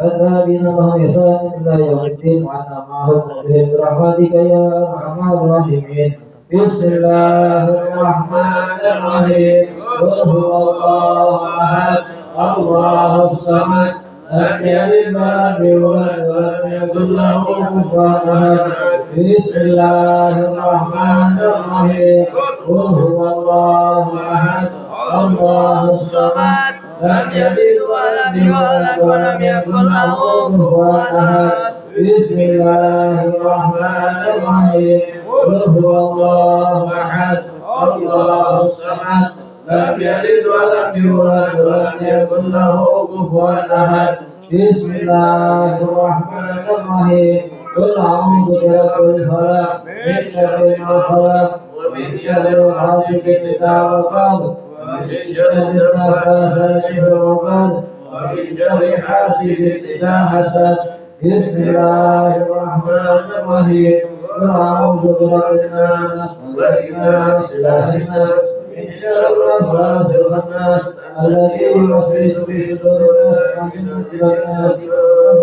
الذين لهم إحسان إلى يوم الدين وعنا معهم بهم برحمتك يا أرحم الراحمين. بسم الله الرحمن الرحيم. قل هو الله أحد الله الصمد لم يلد ولم يولد ولم يكن له كفوا أحد. بسم الله الرحمن الرحيم. قل هو الله أحد الله الصمد لم يلد ولم يولد ولم يكن له كفوا أحد. بسم الله الرحمن الرحيم. قل هو الله أحد الله الصمد لم يلد ولم يولد ولم يكن له كفوا أحد. بسم الله الرحمن الرحيم. قل أعوذ برب الفلق من شر ما خلق ومن شر غاسق إذا وقب ومن شر النفاثات في العقد ومن شر حاسد إذا حسد. بسم الله الرحمن الرحيم. قل أعوذ برب الناس ملك الناس إله الناس من شر الوسواس الخناس الذي يوسوس في صدور الناس من الجنة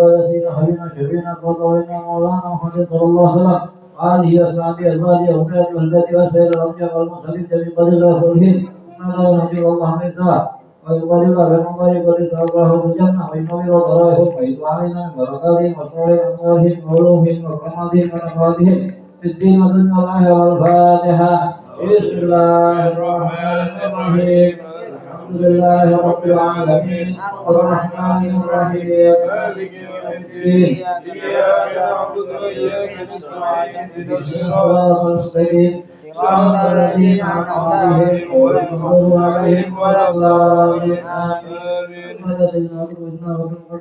والذين حبينا شفينا فضلنا مولانا محمد صلى الله عليه وسلم وآله وصحبه أزواجه وأمهاته والبيت وسائر الأنبياء والمرسلين جميع قدر الله صالحين نسأل نبي الله من ساعة ويقال الله بأن الله يقدس الله في الجنة وينور ضرائهم ويدعو علينا من بركاتهم وصالح أموالهم وعلومهم وكراماتهم ونفاتهم في الدين والدنيا والآخرة والفاتحة. بسم الله الرحمن الرحيم. الحمد لله رب العالمين الرحمن الرحيم مالك يوم الدين إياك نعبد وإياك نستعين اهدنا الصراط المستقيم صراط الذين أنعمت عليهم غير المغضوب عليهم ولا الضالين آمين. سيدنا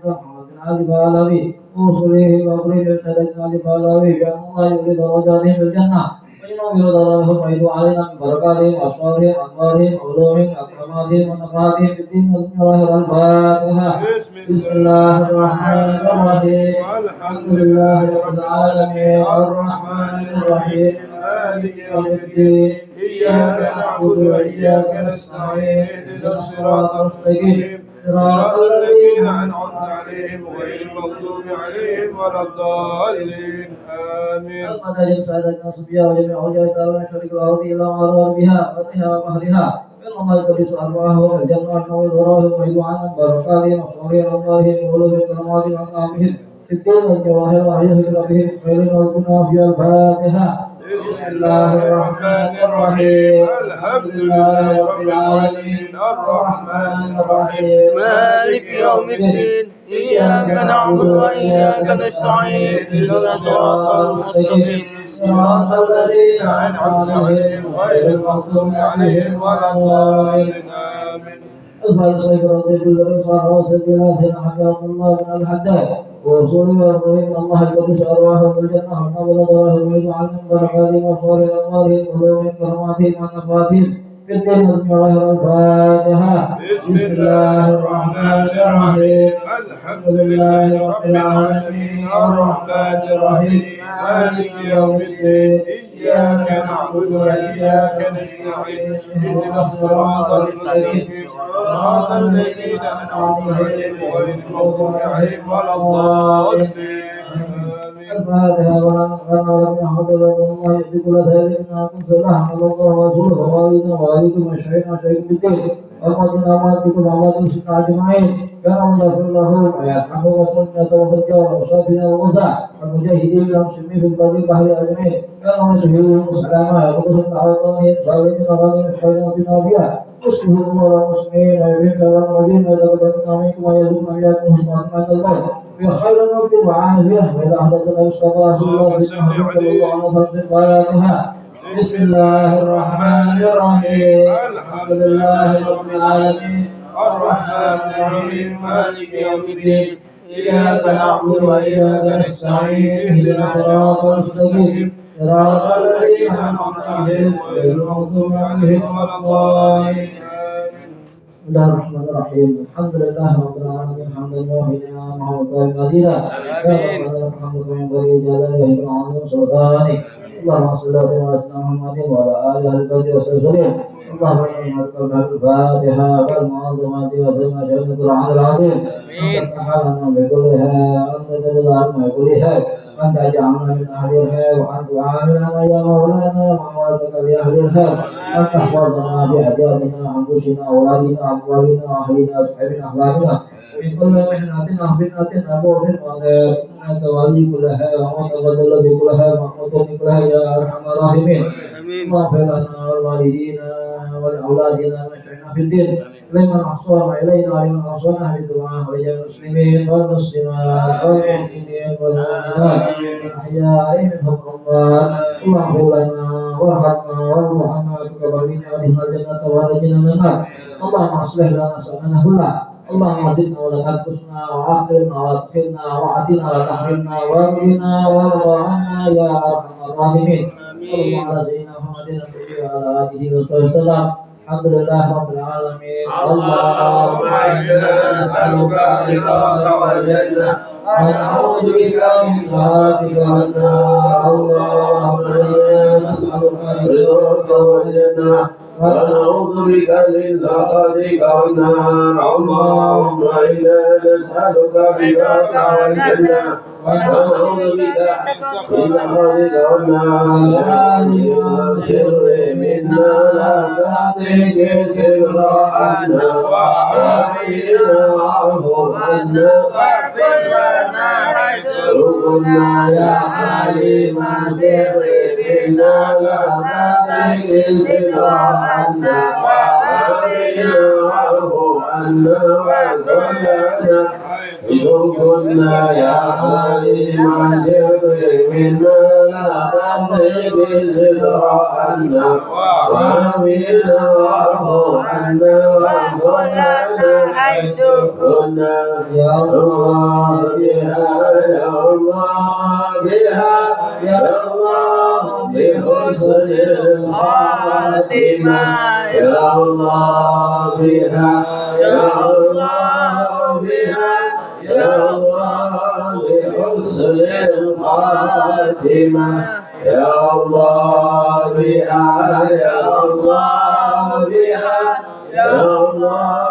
محمد عازب علوي وصليه وأقرب سيدنا عازب علوي بأن الله يريد درجاتهم في الجنة وينور ضررهم ويدعو علينا من بركاتهم وأسرارهم وأنوارهم وعلومهم وأكراماتهم ونفعاتهم في الدين والدنيا والفاتحة. بسم الله الرحمن الرحيم. الحمد لله رب العالمين الرحمن الرحيم مالك يوم الدين إياك نعبد وإياك نستعين اهدنا الصراط المستقيم صراط الذين أنعمت عليهم غير المغضوب عليهم ولا الضالين آمين. المدارج سعادتنا صبيا وجميع حجاجنا ونشرك الأرض إلى ما أراد بها فتحها ومهلها إن الله يقدس أرواحهم الجنة والنور ضرائهم ويدعو عنهم بركاتهم وصورهم وأموالهم وولوهم كراماتهم وأنعامهم ستين والجواهر وعيهم ربهم خير والكنا في الفاتحة. بسم الله الرحمن الرحيم. الحمد لله رب العالمين الرحمن الرحيم مالك يوم الدين إياك نعبد وإياك نستعين اهدنا الصراط المستقيم صراط الذين أنعمت عليهم غير المغضوب عليهم ولا الضالين آمين. الفيصل رضي الله عنه وسلم حكاه الله من الحداد ورسوله وأمرهم الله يقدس أرواحهم بالجنة ونبل ضرهم ويجعلهم بركاتهم وصالح أموالهم وعلومهم كراماتهم ونفاتهم في الدين والدنيا والفاتحة. بسم الله الرحمن الرحيم. الحمد لله رب العالمين الرحمن الرحيم مالك يوم الدين إياك نعبد وإياك نستعين اهدنا الصراط المستقيم صراط الذين أنعمت عليهم غير المغضوب عليهم ولا الضالين الفاتحة. ولم يحضر الله يهدي كل ذلك إن كنت الله الله ورسوله ووالدنا ووالدكم وشهدنا وشهدكم بالدين وأمتنا وأمتكم وأمتكم سنة أجمعين كان الله يغفر له ويرحمه وسنة وترجاه وصافنا والغزاة والمجاهدين والمسلمين في البر والبحر أجمعين كان الله يسهلهم السلامة يقضهم دعوتهم صالحين وغالين وشهدنا بها مسلمين أمور المسلمين ويبين والمدين ويتقبلنا منكم ويرزقنا إياكم حسن عند الله بخير الموت وعافية وإلى أحدثنا المصطفى صلى الله عليه وسلم الفاتحة. بسم الله الرحمن الرحيم. الحمد لله رب العالمين الرحمن الرحيم مالك يوم الدين إياك نعبد وإياك نستعين اهدنا الصراط المستقيم صراط الذين أنعمت عليهم غير المغضوب عليهم ولا الضالين. بسم الله الرحمن الرحيم. الحمد لله رب العالمين حمدا وافي نعمه وطيب مزيدا يا ربنا لك الحمد كما ينبغي لجلاله وعظيم سلطانه. اللهم صل على سيدنا محمد وعلى اله البيت وسلم اللهم إني أسألك الفاتحة والمعظمات وسمى جنة العالم العظيم أنت تحرمنا بكلها أنت تبلغنا بكلها أنت جعلنا من أهل الخير وأن تعاملنا يا مولانا وموالك لأهل الخير أن تحفظنا بأجالنا أنفسنا أولادنا أموالنا أهلنا أصحابنا أحبابنا من كل محنة فتنة موت وغير إنك ولي كلها ومتبدل بكلها ومقوت بكلها يا أرحم الراحمين اللهم اغفر لنا ولوالدينا ولأولادنا المشركين في الدين لمن أحصانا إلينا ولمن أوصانا بالدعاء ولجميع المسلمين والمسلمات والمؤمنين والمؤمنات الأحياء منهم والأموات اللهم اغفر لنا وارحمنا وارض عنا وتقبل منا وادخلنا الجنة ونجنا من النار اللهم أصلح لنا شأننا كله اللهم زدنا ولا تنقصنا وأكرمنا وادخلنا وعدنا ولا تحرمنا وارضنا وارض عنا يا أرحم الراحمين صلى الله على سيدنا محمد وعلى آله وصحبه وسلم الحمد لله رب العالمين اللهم إنا نسألك رضاك والجنة ونعوذ بك من سخطك والنار اللهم إنا نسألك رضاك والجنة ونعوذ بك من سخطك والنار اللهم إنا نسألك رضاك والجنة ونعوذ بك من سخطك والنار من شر منا لا تهتك سرا عنا وعافنا واعف عنا واغفر لنا حيث كنا يا عليم سر منا لا تهتك سرا عنا وعافنا واعف عنا واغفر لنا إذ كنا يا عليم سر منا لا تهتك سرا عنا وعافنا واعف عنا واغفر لنا حيث كنا يا الله بها يا الله بها يا الله بحسن الخاتمة يا الله بها يا الله بها يا الله بحسن الخاتمة يا الله بها يا الله بها يا الله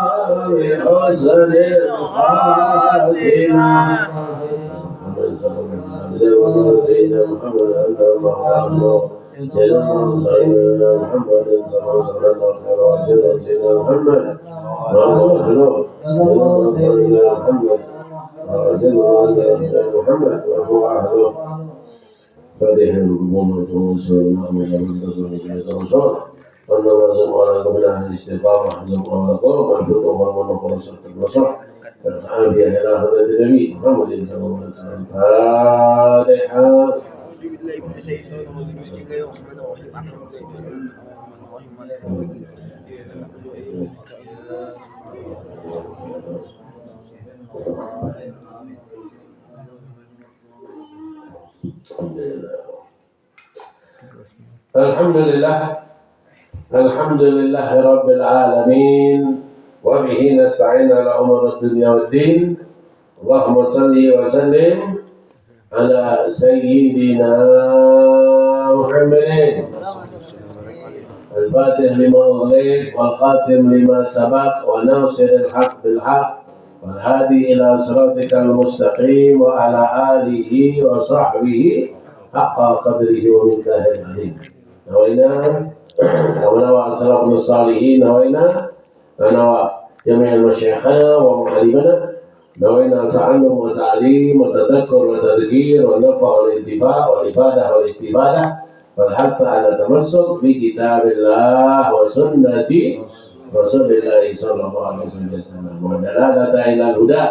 بحسن الخاتمة سيدنا محمد أنت الله سيدنا محمد صلى الله عليه وسلم سيدنا محمد محمد وهو أهله فاتحة الحكومة والسلام والرسول والنظر على قبل أهل الاستقامة حزم على قوم والفتوح والمنقر صلى النصر فالحال بها إلى هذا النبي محمد صلى الله عليه وسلم فاتحة بالله من الشيطان الرجيم بسم الله الرحمن الرحيم الحمد لله الحمد لله رب العالمين وبه نستعين على أمور الدنيا والدين اللهم صل وسلم على سيدنا محمد الفاتح لما أغلق والخاتم لما سبق وناصر الحق بالحق والهادي إلى صراطك المستقيم وعلى آله وصحبه حق قدره ومقداره العظيم نوينا ونوى سلفنا الصالحين نوينا جميع مشايخنا ومعلمنا نوينا تعلم وتعليم وتذكر وتذكير والنفع والانتفاع والإفادة والاستفادة والحث على التمسك بكتاب الله وسنة رسول الله صلى الله عليه وسلم والدلالة إلى الهدى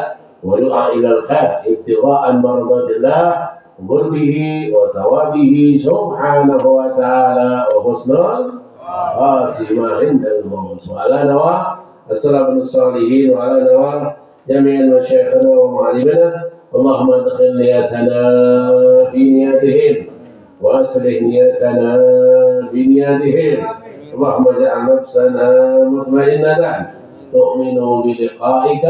ودعاء إلى الخير ابتغاء مرضات الله قربه وثوابه سبحانه وتعالى وحسن الخاتمة عند الموت وعلى نوى السلف الصالحين وعلى نوى جميع مشايخنا ومعلمنا اللهم ادخل نياتنا في نياتهم واصلح نياتنا في نياتهم اللهم اجعل نفسنا مطمئنة تؤمن بلقائك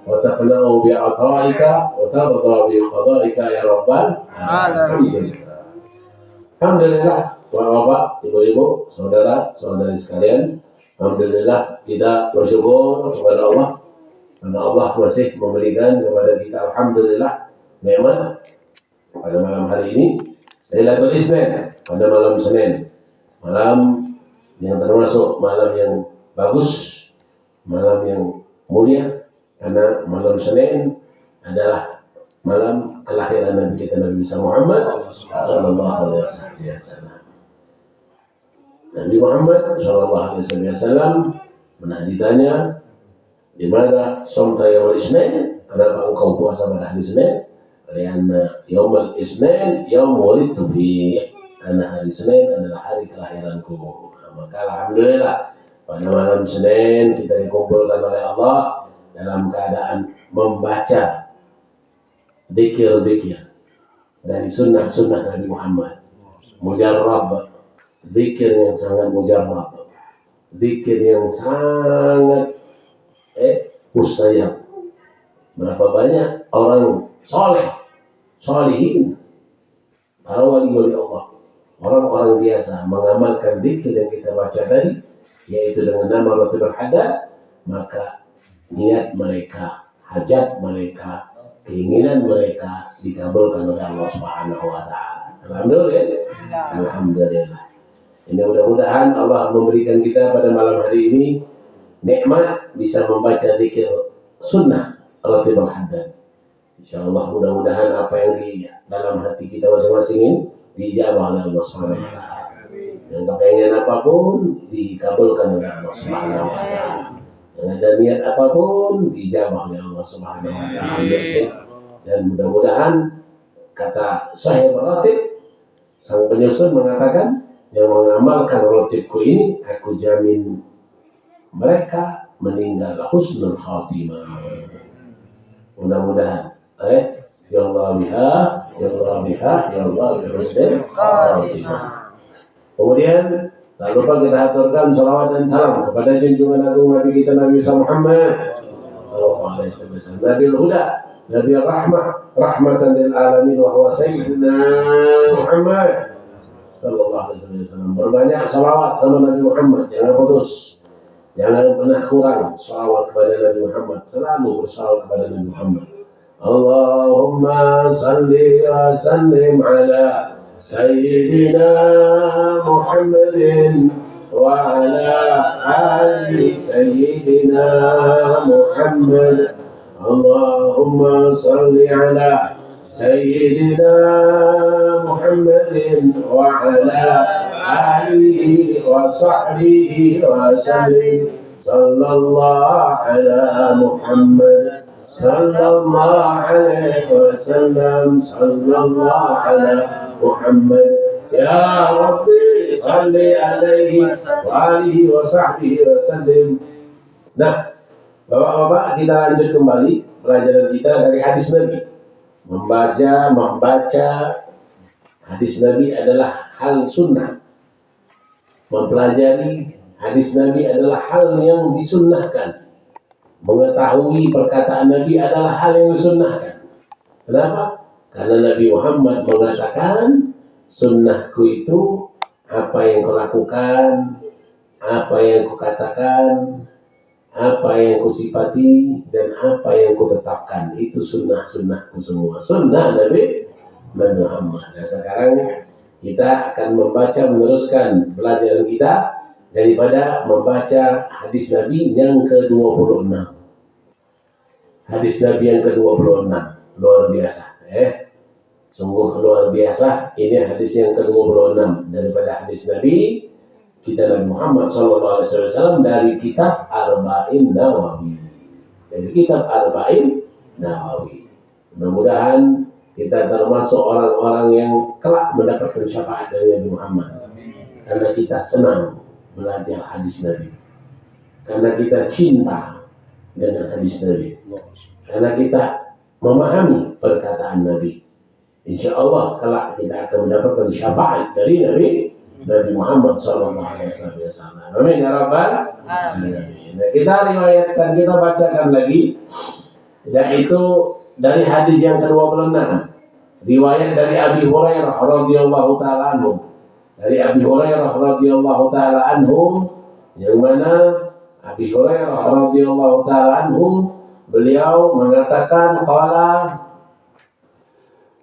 وتقنع بعطائك وترضى بقضائك يا رب العالمين. Alhamdulillah, Bapak, Ibu-ibu, saudara-saudari sekalian, Alhamdulillah kita bersyukur kepada Allah karena Allah masih memberikan kepada kita alhamdulillah nikmat pada malam hari ini Lailatul Isnin pada malam Senin, malam yang termasuk malam yang bagus, malam yang mulia karena malam Senin adalah malam kelahiran Nabi kita Nabi Muhammad sallallahu alaihi wasallam. Nabi Muhammad sallallahu alaihi wasallam pernah ditanya, di mana somta yaumul Isnin? Kenapa engkau puasa pada hari Senin? Karena yaumul Isnin yaum wulidtu fi. Karena hari Senin adalah hari kelahiranku. Maka alhamdulillah pada malam Senin kita dikumpulkan oleh Allah dalam keadaan membaca zikir-zikir dari sunnah-sunnah Nabi Muhammad. Mujarrab, zikir yang sangat mujarrab, zikir yang sangat mustajab. Berapa banyak orang soleh, solehin, para wali-wali Allah, orang-orang biasa mengamalkan zikir yang kita baca tadi, yaitu dengan nama Ratibul Hadad, maka niat mereka, hajat mereka, keinginan mereka dikabulkan oleh Allah Subhanahu wa taala. Alhamdulillah. Alhamdulillah. Ini mudah-mudahan Allah memberikan kita pada malam hari ini nikmat bisa membaca zikir sunnah Ratibul Hadad. Insyaallah mudah-mudahan apa yang di dalam hati kita masing-masing ini dijawab oleh Allah Subhanahu wa taala. Yang kepengen apapun dikabulkan oleh Allah Subhanahu wa taala. Yang ada niat apapun dijawab oleh Allah Subhanahu wa taala. Dan mudah-mudahan kata Sahih Ratib sang penyusun mengatakan yang mengamalkan rotibku ini aku jamin mereka meninggal husnul khatimah. Mudah-mudahan ya Allah biha ya Allah biha ya Allah husnul khatimah. Kemudian tak lupa kita aturkan salawat dan salam kepada junjungan agung Nabi kita Nabi Muhammad sallallahu alaihi wasallam, Nabiul Huda, Nabiul Rahmah, rahmatan lil alamin wa huwa sayyidina Muhammad sallallahu alaihi wasallam. Berbanyak salawat sama Nabi Muhammad, jangan putus, jangan pernah kurang salawat kepada Nabi Muhammad, selalu bersalawat kepada Nabi Muhammad. Allahumma salli wa sallim ala sayyidina Muhammadin wa ala ali sayyidina Muhammad. Allahumma salli ala Sayyidina Muhammadin wa ala alihi wa sahbihi wa sallim. Sallallahu ala Muhammad sallallahu alaihi wa sallam. Sallallahu ala Muhammad. Ya Rabbi salli alaihi wa alihi wa sahbihi wa sallim. Nah, Bapak-bapak, kita lanjut kembali pelajaran kita dari hadis Nabi. Membaca hadis Nabi adalah hal sunnah. Mempelajari hadis Nabi adalah hal yang disunnahkan. Mengetahui perkataan Nabi adalah hal yang disunnahkan. Kenapa? Karena Nabi Muhammad mengatakan, sunnahku itu apa yang kau lakukan, apa yang kau katakan, apa yang ku sifati, dan apa yang ku tetapkan. Itu sunnah-sunnahku semua. Sunnah Nabi Muhammad. Nah, sekarang kita akan membaca, meneruskan pelajaran kita daripada membaca hadis Nabi yang ke-26. Hadis Nabi yang ke-26. Luar biasa. Sungguh luar biasa. Ini hadis yang ke-26 daripada hadis Nabi kita Nabi Muhammad SAW dari kitab Arba'in Nawawi. Dari kitab Arba'in Nawawi. Mudah-mudahan kita termasuk orang-orang yang kelak mendapatkan syafaat dari Nabi Muhammad. Karena kita senang belajar hadis Nabi. Karena kita cinta dengan hadis Nabi. Karena kita memahami perkataan Nabi. Insya Allah kelak kita akan mendapatkan syafaat dari Nabi Muhammad SAW. Amin ya Rabbal Alamin. Nah, kita riwayatkan, kita bacakan lagi, yaitu dari hadis yang ke-26. Riwayat dari Abi Hurairah radhiyallahu taala anhu. Dari Abi Hurairah radhiyallahu taala anhu, yang mana Abi Hurairah radhiyallahu taala anhu beliau mengatakan qala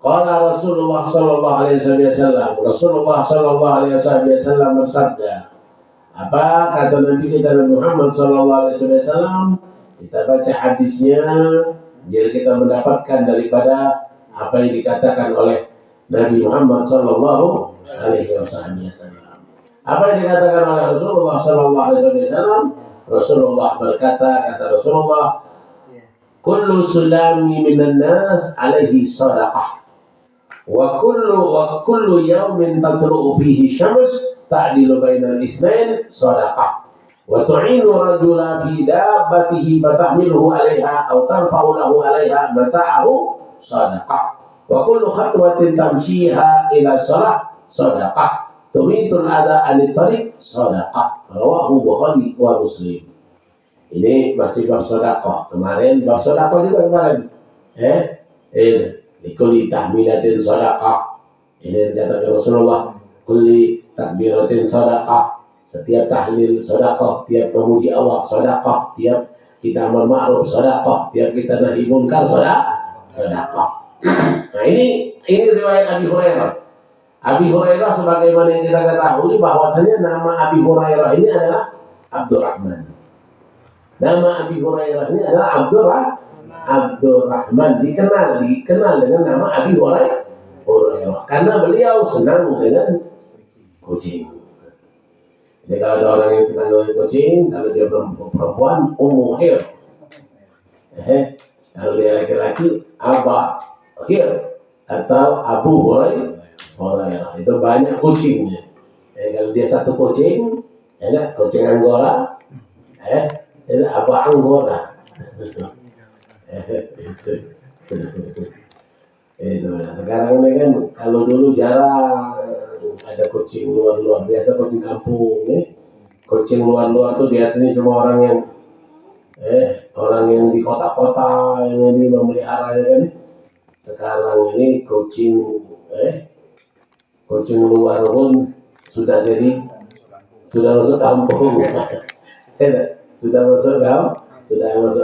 Rasulullah sallallahu alaihi wasallam, Rasulullah sallallahu alaihi wasallam bersabda. Apa kata Nabi kita Nabi Muhammad sallallahu alaihi wasallam? Kita baca hadisnya biar kita mendapatkan daripada apa yang dikatakan oleh Nabi Muhammad sallallahu alaihi wasallam. Apa yang dikatakan oleh Rasulullah sallallahu alaihi wasallam? Rasulullah berkata, kata Rasulullah, kullu sulami minan nas alaihi sadaqah. Wa kullu yawmin tatlu'u fihi syams ta'dilu bainal itsnain sadaqah. Wa tu'inu rajula fi dabbatihi fatahmiluhu 'alaiha aw tarfa'u lahu 'alaiha mata'ahu sadaqah. Wa kullu khatwatin tamshiha ila shalah sadaqah. Tumitul adha 'anil tariq sadaqah. Rawahu Bukhari wa Muslim. Ini masih bab sedekah. Kemarin bab sedekah juga kemarin. Kulli tahmilatin sedekah. Ini kata Rasulullah, kulli takbiratin sedekah. Setiap tahlil sedekah, tiap memuji Allah sedekah, tiap kita amal ma'ruf sedekah, tiap kita nahi munkar sedekah. Nah, ini riwayat Abi Hurairah. Abi Hurairah sebagaimana yang kita ketahui bahwasanya nama Abi Hurairah ini adalah Abdurrahman. Nama Abi Hurairah ini adalah Abdurrahman, dikenal dengan nama Abi Hurairah karena beliau senang dengan kucing. Jadi kalau ada orang yang senang dengan kucing, kalau dia perempuan Ummu Hir, kalau dia laki-laki Aba Hir atau Abu Hurairah. Itu banyak kucingnya. Kalau dia satu kucing, kucing Anggora, itu Aba Anggora. Sekarang ini kan kalau dulu jarang ada kucing luar biasa, kucing kampung kucing luar tuh biasanya cuma orang yang di kota-kota yang ini memelihara kan. Sekarang ini kucing luar pun sudah masuk kampung. sudah masuk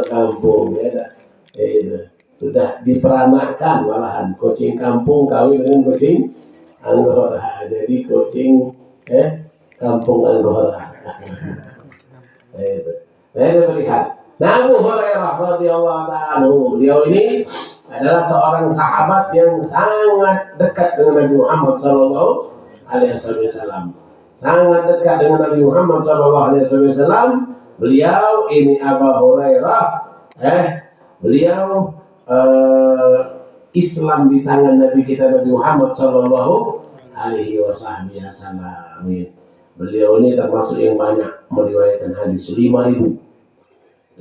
kampung sudah diperanakan malahan kucing kampung kawin dengan kucing Anggora, jadi kucing kampung Anggora. Nah, ini melihat. Nah, Abu Hurairah radhiyallahu ta'ala anhu, beliau ini adalah seorang sahabat yang sangat dekat dengan Nabi Muhammad sallallahu alaihi wasallam. Sangat dekat dengan Nabi Muhammad sallallahu alaihi wasallam. Beliau ini Abu Hurairah beliau Islam di tangan Nabi kita Nabi Muhammad sallallahu alaihi wasallam. Beliau ini termasuk yang banyak meriwayatkan hadis 5.374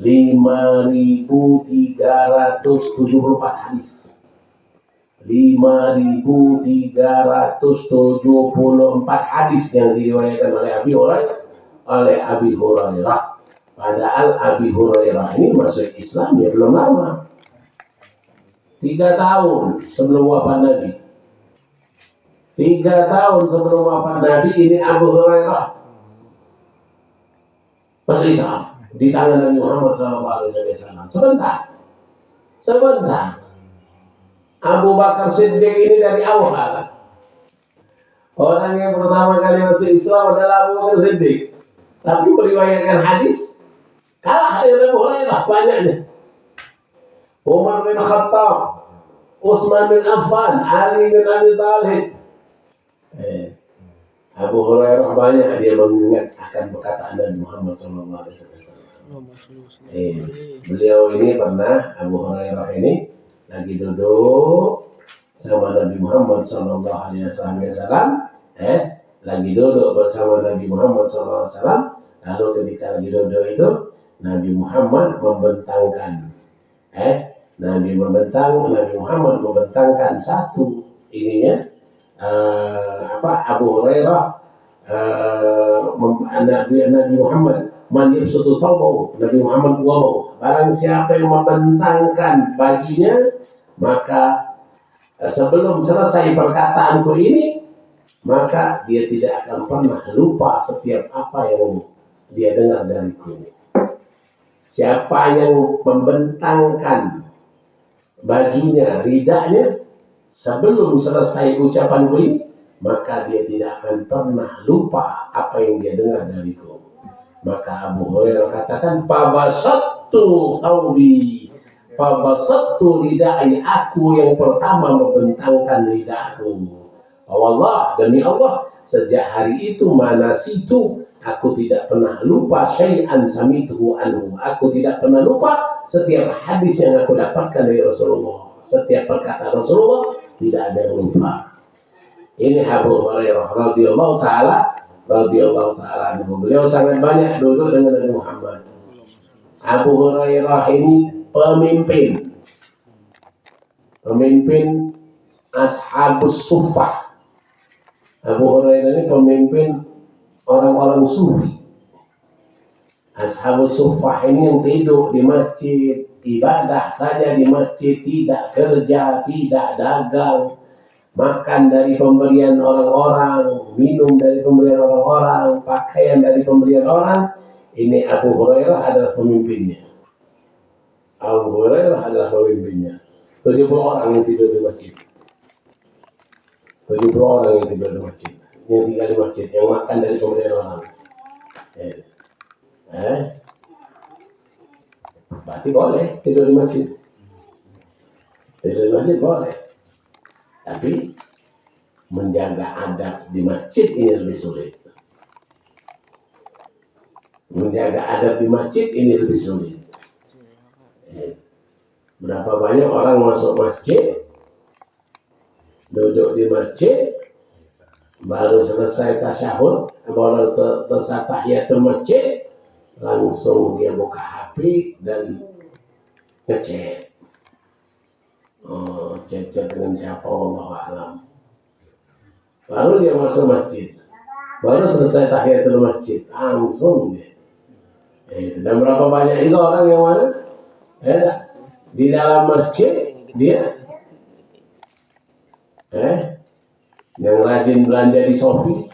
hadis. 5.374 hadis yang diriwayatkan oleh Abi Hurairah. Padahal Abi Hurairah ini masuk Islam ya belum lama. 3 tahun sebelum wafat Nabi. 3 tahun sebelum wafat Nabi ini Abu Hurairah masuk Islam di tangan Nabi Muhammad SAW. Sebentar. Abu Bakar Siddiq ini dari awal. Orang yang pertama kali masuk Islam adalah Abu Bakar Siddiq. Tapi meriwayatkan hadis kalah dari Abu Hurairah banyaknya. Umar bin Khattab, Utsman bin Affan, Ali bin Abi Thalib. Abu Hurairah banyak dia mengingat akan perkataan Nabi Muhammad SAW. Beliau ini pernah, Abu Hurairah ini lagi duduk sama Nabi Muhammad SAW, lagi duduk bersama Nabi Muhammad SAW. Lalu ketika lagi duduk itu Nabi Muhammad membentangkan Nabi Muhammad membentangkan satu ininya Abu Hurairah Nabi Muhammad suatu thawbahu, Nabi Muhammad ngomong, barang siapa yang membentangkan bajunya maka sebelum selesai perkataanku ini maka dia tidak akan pernah lupa setiap apa yang dia dengar dariku. Siapa yang membentangkan bajunya, ridanya, sebelum selesai ucapanku ini, maka dia tidak akan pernah lupa apa yang dia dengar dariku. Maka Abu Hurairah katakan, Pabasattu thawbi, Pabasattu lidai, aku yang pertama membentangkan lidahku. Allah, demi Allah, sejak hari itu manasitu, aku tidak pernah lupa syai'an samituhu anhu. Aku tidak pernah lupa setiap hadis yang aku dapatkan dari Rasulullah. Setiap perkataan Rasulullah tidak ada yang lupa. Ini Abu Hurairah radhiyallahu taala anhu. Beliau sangat banyak duduk dengan Nabi Muhammad. Abu Hurairah ini pemimpin ashabus suffah. Abu Hurairah ini pemimpin orang-orang sufi. Ashabus suffah ini yang tidur di masjid, ibadah saja di masjid, tidak kerja, tidak dagang, makan dari pemberian orang-orang, minum dari pemberian orang-orang, pakaian dari pemberian orang. Ini Abu Hurairah adalah pemimpinnya. Abu Hurairah adalah pemimpinnya. 70 orang yang tidur di masjid. 70 orang yang tidur di masjid. Yang tinggal di masjid, yang makan dari pemberian orang. Berarti boleh tidur di masjid. Tidur di masjid boleh. Tapi menjaga adab di masjid ini lebih sulit. Menjaga adab di masjid ini lebih sulit. Berapa banyak orang masuk masjid, duduk di masjid, baru selesai tasyahud, baru selesai tahiyatul masjid, langsung dia buka HP dan ngecek. Chat dengan siapa, wallahu a'lam. Baru dia masuk masjid, baru selesai tahiyatul masjid, langsung dia. Dan berapa banyak itu orang yang mana? Di dalam masjid dia yang rajin belanja di Shopee,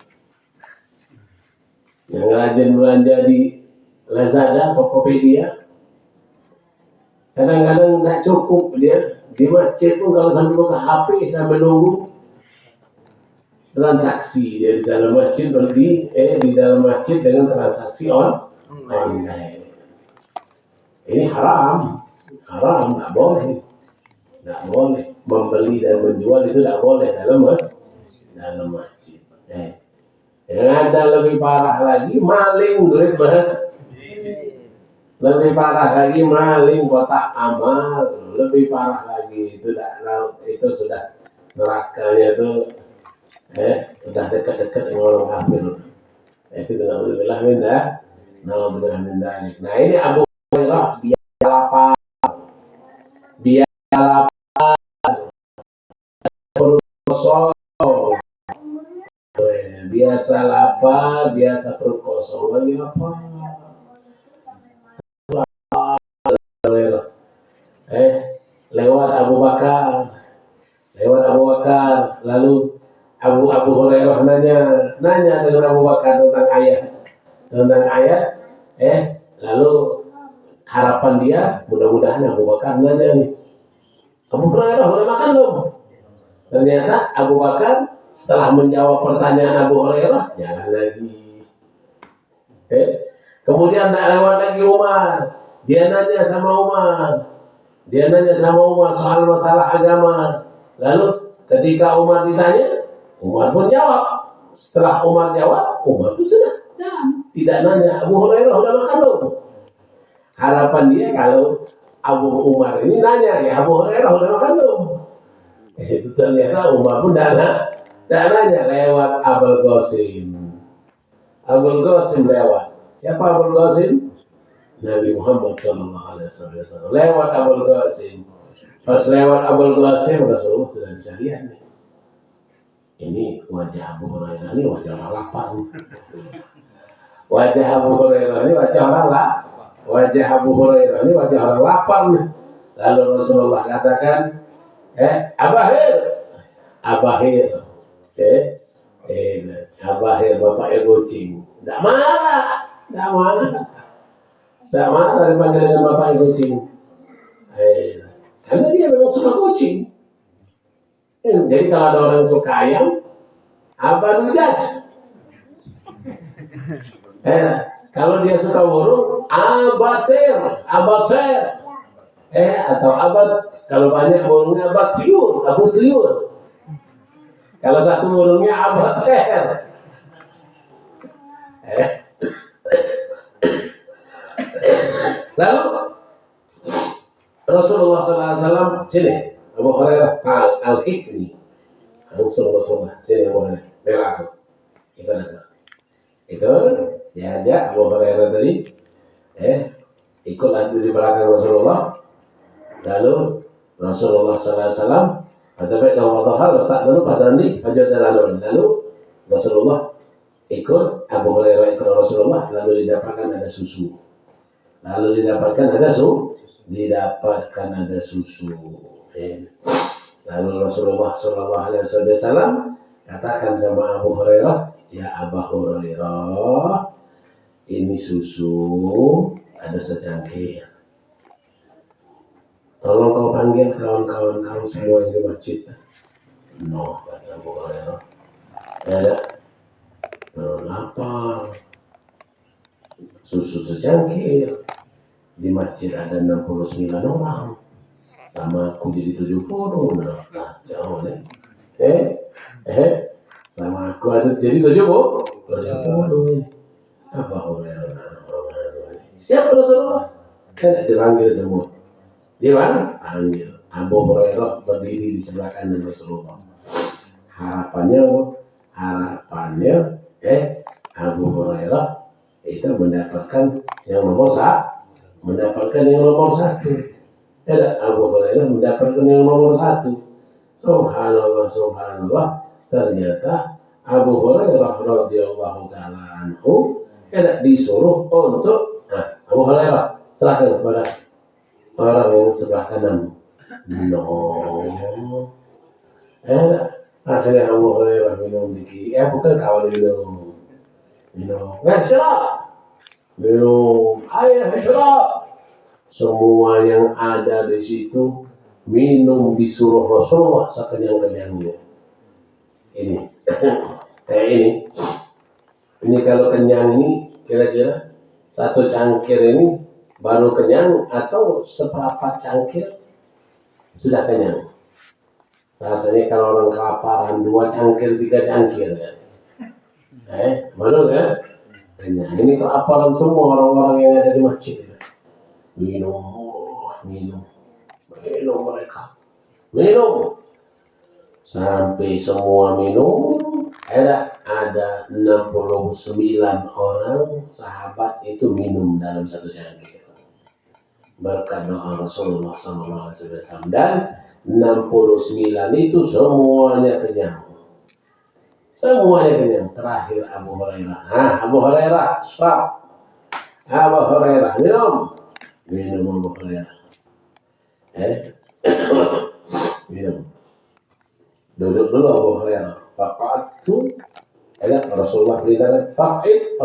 yang rajin belanja di Lazada, Tokopedia. Kadang-kadang nggak cukup dia di masjid pun kalau sambil buka HP sambil nunggu transaksi dia di dalam masjid di dalam masjid dengan transaksi online. Ini haram, nggak boleh membeli dan menjual itu nggak boleh dalam masjid. Yang ada lebih parah lagi maling duit masjid. Lebih parah lagi maling kotak amal, lebih parah lagi itu sudah nerakanya itu sudah dekat-dekat dengan orang kafir. Itu alhamdulillah minta. Nah ini Abu Hurairah biar lapar kosong, biasa lapar, biasa perut kosong, lagi lapar. Lewat Abu Bakar, lalu Abu Hurairah nanya dengan Abu Bakar tentang ayat, lalu harapan dia mudah-mudahan Abu Bakar nanya nih, Abu Hurairah udah makan belum? Ternyata Abu Bakar setelah menjawab pertanyaan Abu Hurairah jalan lagi. Kemudian tak lewat lagi Umar, dia nanya sama Umar soal masalah agama. Lalu ketika Umar ditanya, Umar pun jawab. Setelah Umar jawab, Umar pun sudah jalan. Tidak nanya, Abu Hurairah udah makan belum? Harapan dia kalau Abu Umar ini nanya, ya Abu Hurairah udah makan belum? Itu ternyata Umar pun tidak nanya, lewat Abul Qasim. Abul Qasim lewat. Siapa Abul Qasim? Nabi Muhammad SAW. Lewat Abul Qasim. Pas lewat Abul Qasim, Rasulullah sudah bisa lihat nih. Ini wajah Abu Hurairah ini wajah orang lapar. Wajah Abu Hurairah ini wajah orang lapar. Wajah Abu Hurairah ini wajah orang lapar nih. Lalu Rasulullah katakan, Abahir, Abahir bapak kucing. Tidak marah, Tidak marah. Tidak marah dipanggil dengan bapaknya kucing. Karena dia memang suka kucing. Jadi kalau ada orang yang suka ayam, apa dujaj? Kalau dia suka burung, abater. Atau abad, kalau banyak burungnya abatriun, abutriun. Kalau satu burungnya abater. Lalu Rasulullah SAW sini, Abu Hurairah al-Hikmi, langsung Rasulullah sini Abu Hurairah, merah aku, ikut, diajak Abu Hurairah tadi, ikut di belakang Rasulullah. Lalu Rasulullah SAW pada hal lalu pada lalu Rasulullah ikut Abu Hurairah ikut Rasulullah, lalu didapatkan ada susu. Lalu didapatkan ada susu. Lalu Rasulullah SAW katakan sama Abu Hurairah, ya Abu Hurairah, ini susu ada secangkir. Tolong kau panggil kawan-kawan kau semua yang di masjid. No, kata Abu Hurairah. Ada. Lapar. Susu secangkir. Di masjid ada 69 orang. Sama aku jadi 70. Nah, kacau nih. Sama aku ada jadi 70. Apa Hurairah? Siapa Rasulullah? Saya dipanggil semua. Dia panggil Abu Hurairah berdiri di sebelah kanan Rasulullah. Harapannya Abu Hurairah itu mendapatkan yang nomor satu. Abu Hurairah mendapatkan yang nomor satu. Subhanallah. Ternyata Abu Hurairah radhiyallahu taala anhu disuruh untuk Abu Hurairah serahkan kepada orang yang sebelah kanan. Akhirnya Abu Hurairah minum dikit. Bukan kawan minum. Syarab. Minum. Ayah syarab. Semua yang ada di situ minum disuruh Rasulullah sekenyang-kenyangnya. Ini. Kayak ini. Ini kalau kenyang ini kira-kira satu cangkir ini baru kenyang atau seperempat cangkir sudah kenyang. Rasanya kalau orang kelaparan 2 cangkir 3 cangkir kan. Baru kan kenyang. Ini kelaparan semua orang-orang yang ada di masjid. Minum mereka. Minum sampai semua minum. Ada 69 orang sahabat itu minum dalam satu cangkir. Berkat doa Rasulullah SAW, dan 69 itu semuanya kenyang. Terakhir Abu Hurairah. Abu Hurairah, stop. Abu Hurairah, minum Abu Hurairah. Minum. Duduk dulu Abu Hurairah. Faqatu. Rasulullah beritakan, faqid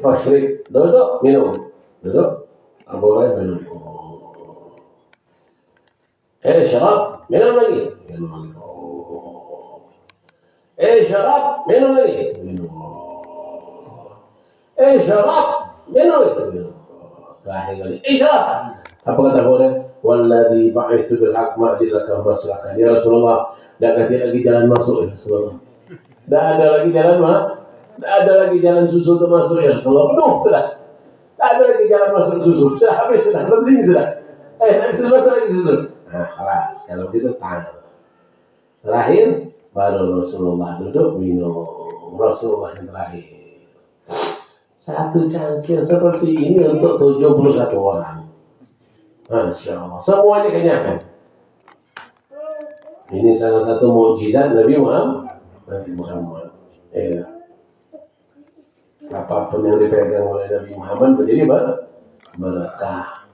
fashrib. Duduk, minum. Duduk. Abu Hurairah minum. Syarab, minum lagi. Syarab, minum lagi. Syarab, minum lagi. Terakhir kali. Syarab. Apa kata Abu Hurairah? Walladzi ba'itsu bil haqq ma'jilaka maslakan. Ya Rasulullah, tidak ada lagi jalan masuk ya Rasulullah. Tidak ada lagi jalan susu untuk masuk ya Rasulullah. Sudah. Tak ada lagi jalan masuk susu. Sudah habis, sudah. Benzin sudah. Tak bisa masuk lagi susu. Kelas. Kalau gitu tangan. Terakhir, baru Rasulullah duduk minum. Rasulullah yang terakhir. Satu cangkir seperti ini untuk 71 orang. Masya Allah. Semuanya kenyang. Ini salah satu mukjizat Nabi Muhammad. Apapun yang dipegang oleh Nabi Muhammad menjadi berkah.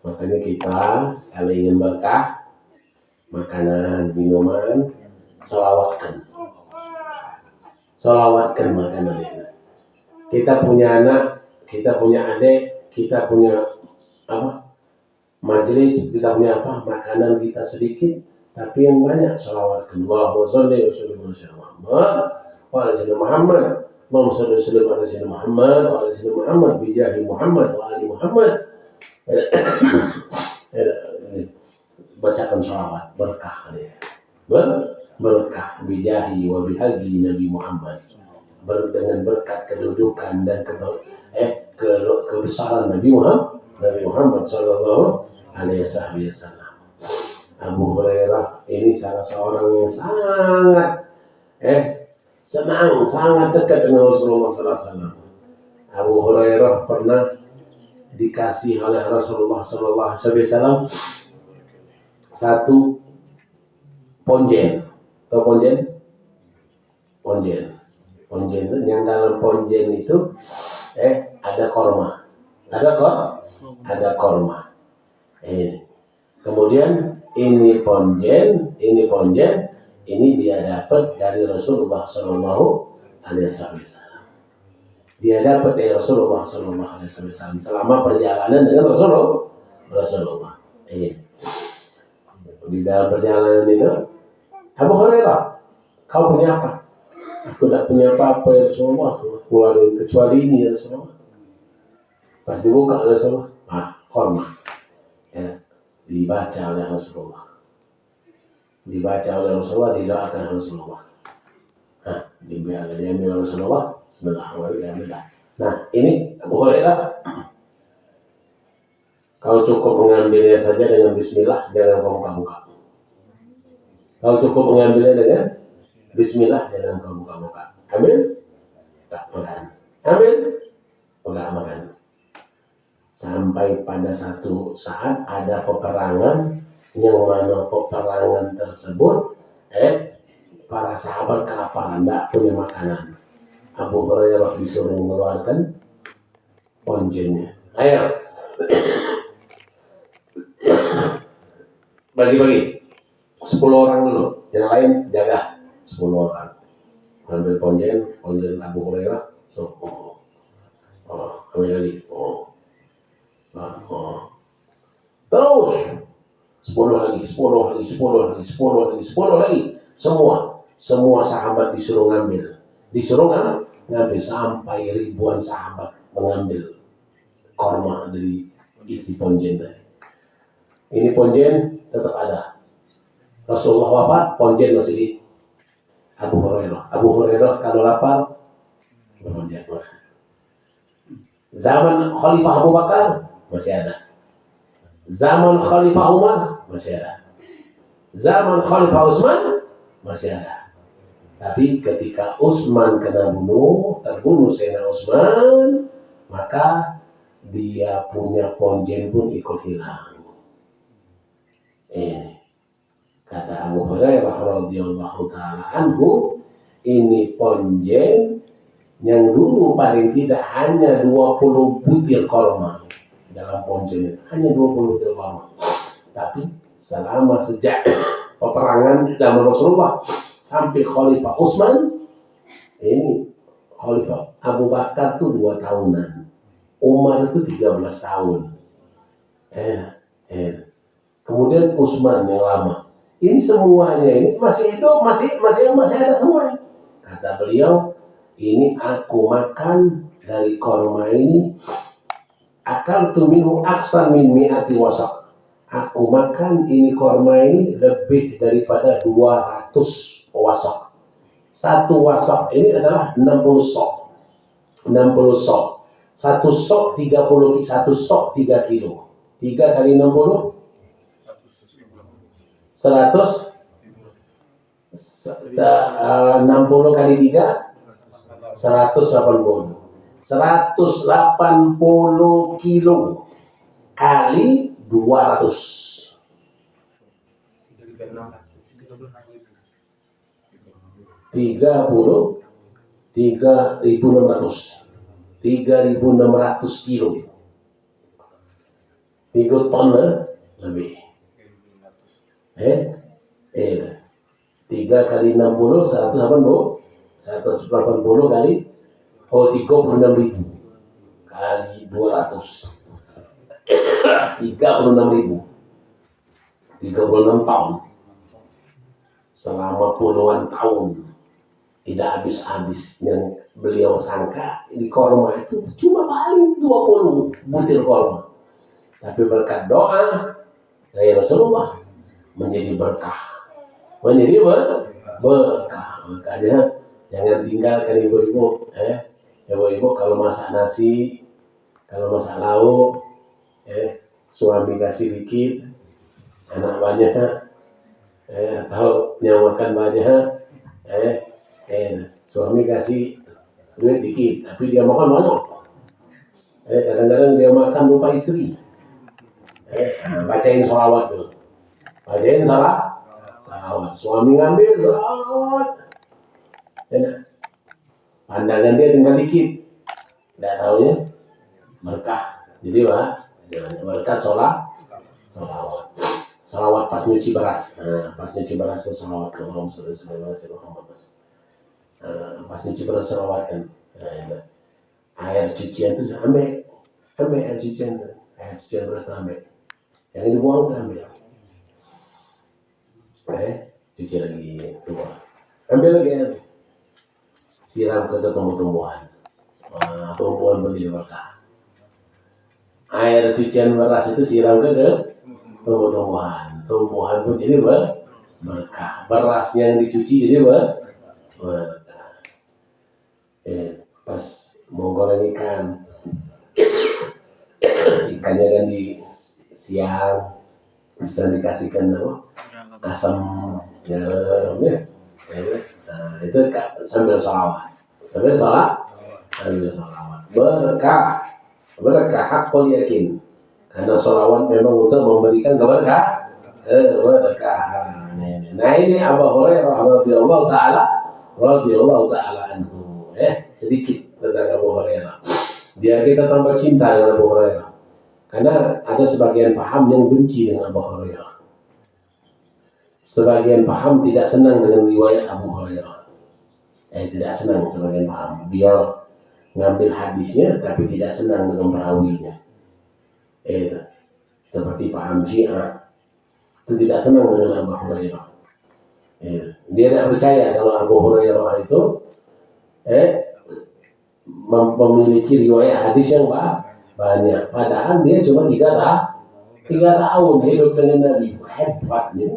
Makanya kita kalau ingin berkah, makanan, minuman, salawatkan makanan itu. Kita punya anak, kita punya adik, kita punya apa? Majelis, kita punya apa? Makanan kita sedikit, tapi yang banyak salawat. Allahumma sholli wa sallim ala sayyidina Muhammad wa ala sayyidina Muhammad. Allahumma sholli wa sallim ala sayyidina Muhammad wa ala sayyidina Muhammad bi jahi Muhammad wa ali Muhammad. Bacakan salawat berkah dia. Berkah bijahi wa bihaji Nabi Muhammad. Dengan berkat kedudukan dan kebesaran Nabi Muhammad sallallahu alaihi wasallam. Abu Hurairah ini salah seorang yang sangat senang, sangat dekat dengan Rasulullah sallallahu alaihi wasallam. Abu Hurairah pernah dikasih oleh Rasulullah sallallahu alaihi wasallam satu ponjen. Tahu ponjen? Ponjen yang dalam ponjen itu ada korma. Ada korma. Kemudian ini ponjen, ini dia dapat dari Rasulullah Sallallahu Alaihi Wasallam. Dia dapat dari Rasulullah Sallallahu Alaihi Wasallam selama perjalanan dengan Rasulullah. Di dalam perjalanan itu, Abu Hurairah, kau punya apa? Aku tidak punya apa-apa ya Rasulullah, kecuali ini ya Rasulullah. Pas dibuka oleh Rasulullah, korma. Dibaca oleh Rasulullah. Didoakan Rasulullah. Diambil Rasulullah. Bismillahirrahmanirrahim. Nah, ini Abu Hurairah. Kau cukup mengambilnya saja dengan Bismillah, jangan kau buka-buka. Kau cukup mengambilnya dengan Bismillah, jangan kau buka-buka. Ambil, tak makan. Ambil, enggak makan. Sampai pada satu saat ada peperangan, yang mana peperangan tersebut para sahabat kelaparan, tidak punya makanan. Abu Hurairah disuruh mengeluarkan ponjennya. Ayo, bagi-bagi 10 orang dulu, yang lain jaga 10 orang. Ambil ponjen Abu Hurairah, ambil lagi, terus 10 lagi. Semua sahabat disuruh ngambil sampai ribuan sahabat mengambil korma dari isi ponjen tadi. Ini ponjen tetap ada. Rasulullah wafat, ponjen masih di Abu Hurairah. Abu Hurairah kalau lapar ponjen. Zaman Khalifah Abu Bakar masih ada. Zaman Khalifah Umar masih ada. Zaman Khalifah Utsman masih ada. Tapi ketika Utsman terbunuh Sayyidina Utsman, maka dia punya ponjen pun ikut hilang. Ini kata Abu Hurairah radhiyallahu taala anhu, ini ponjen yang dulu paling tidak hanya 20 butir korma dalam ponjen, hanya 20 butir korma. Tapi selama sejak peperangan zaman Rasulullah sampai Khalifah Utsman, ini Khalifah Abu Bakar itu 2 tahunan, Umar itu 13 tahun. Kemudian Utsman yang lama. Ini semuanya ini masih hidup, masih ada semuanya. Kata beliau, ini aku makan dari korma ini, akaltu minhu aksan min mi'ati wasaq. Aku makan ini korma ini lebih daripada 200 wasaq. Satu wasaq ini adalah 60 sok. 60 sok. Satu sok 30, satu sok 3 kilo. 3 kali 60 100, 60 kali 3 180. 180 kilo kali 200. 3.600 kilo. 3 ton lebih. 3 kali 60 180 kali Oh, 36.000 kali 200. 36.000. 36 tahun. Selama puluhan tahun tidak habis-habis yang beliau sangka di korma itu cuma paling 20 butir korma. Tapi berkat doa dari Rasulullah menjadi berkah. Menjadi berkah. Makanya jangan tinggalkan ibu-ibu. Ibu-ibu kalau masak nasi, kalau masak lauk, suami kasih dikit, anak banyak, atau yang makan banyak, suami kasih duit dikit, tapi dia makan banyak. Kadang-kadang dia makan lupa istri. Bacain sholawat dulu. Bacain salawat. Suami ngambil salawat. Pandangan dia tinggal dikit. Tidak tahunya berkah. Jadi berkat salawat. Salawat pas nyuci beras. Pas nyuci beras salawat ke Allah Muhammad. Pas nyuci beras salawat kan. Air cucian itu ambil air cucian beras ambil. Yang dibuang kan ambil. Cuci lagi keluar. Ambil lagi. Siram ke tumbuh-tumbuhan. Tumbuhan menjadi berkah. Air cucian beras itu siram ke tumbuh-tumbuhan. Tumbuhan pun jadi berkah. Beras yang dicuci jadi berkah. Pas mau goreng ikan, ikannya kan di siang, dan dikasihkan asam garam ya. Nah, itu sambil sholawat. Berkah hakul yakin. Karena sholawat memang untuk memberikan berkah. Nah ini Abu Hurairah radhiyallahu taala anhu. Sedikit tentang Abu Hurairah. Biar kita tambah cinta dengan Abu Hurairah. Karena ada sebagian paham yang benci dengan Abu Hurairah. Sebagian paham tidak senang dengan riwayat Abu Hurairah. Tidak senang sebagian paham. Dia ngambil hadisnya tapi tidak senang dengan perawinya. Seperti paham Syiah itu tidak senang dengan Abu Hurairah. Dia tidak percaya kalau Abu Hurairah itu memiliki riwayat hadis yang banyak. Padahal dia cuma 3 tahun hidup dengan Nabi. Hebat nih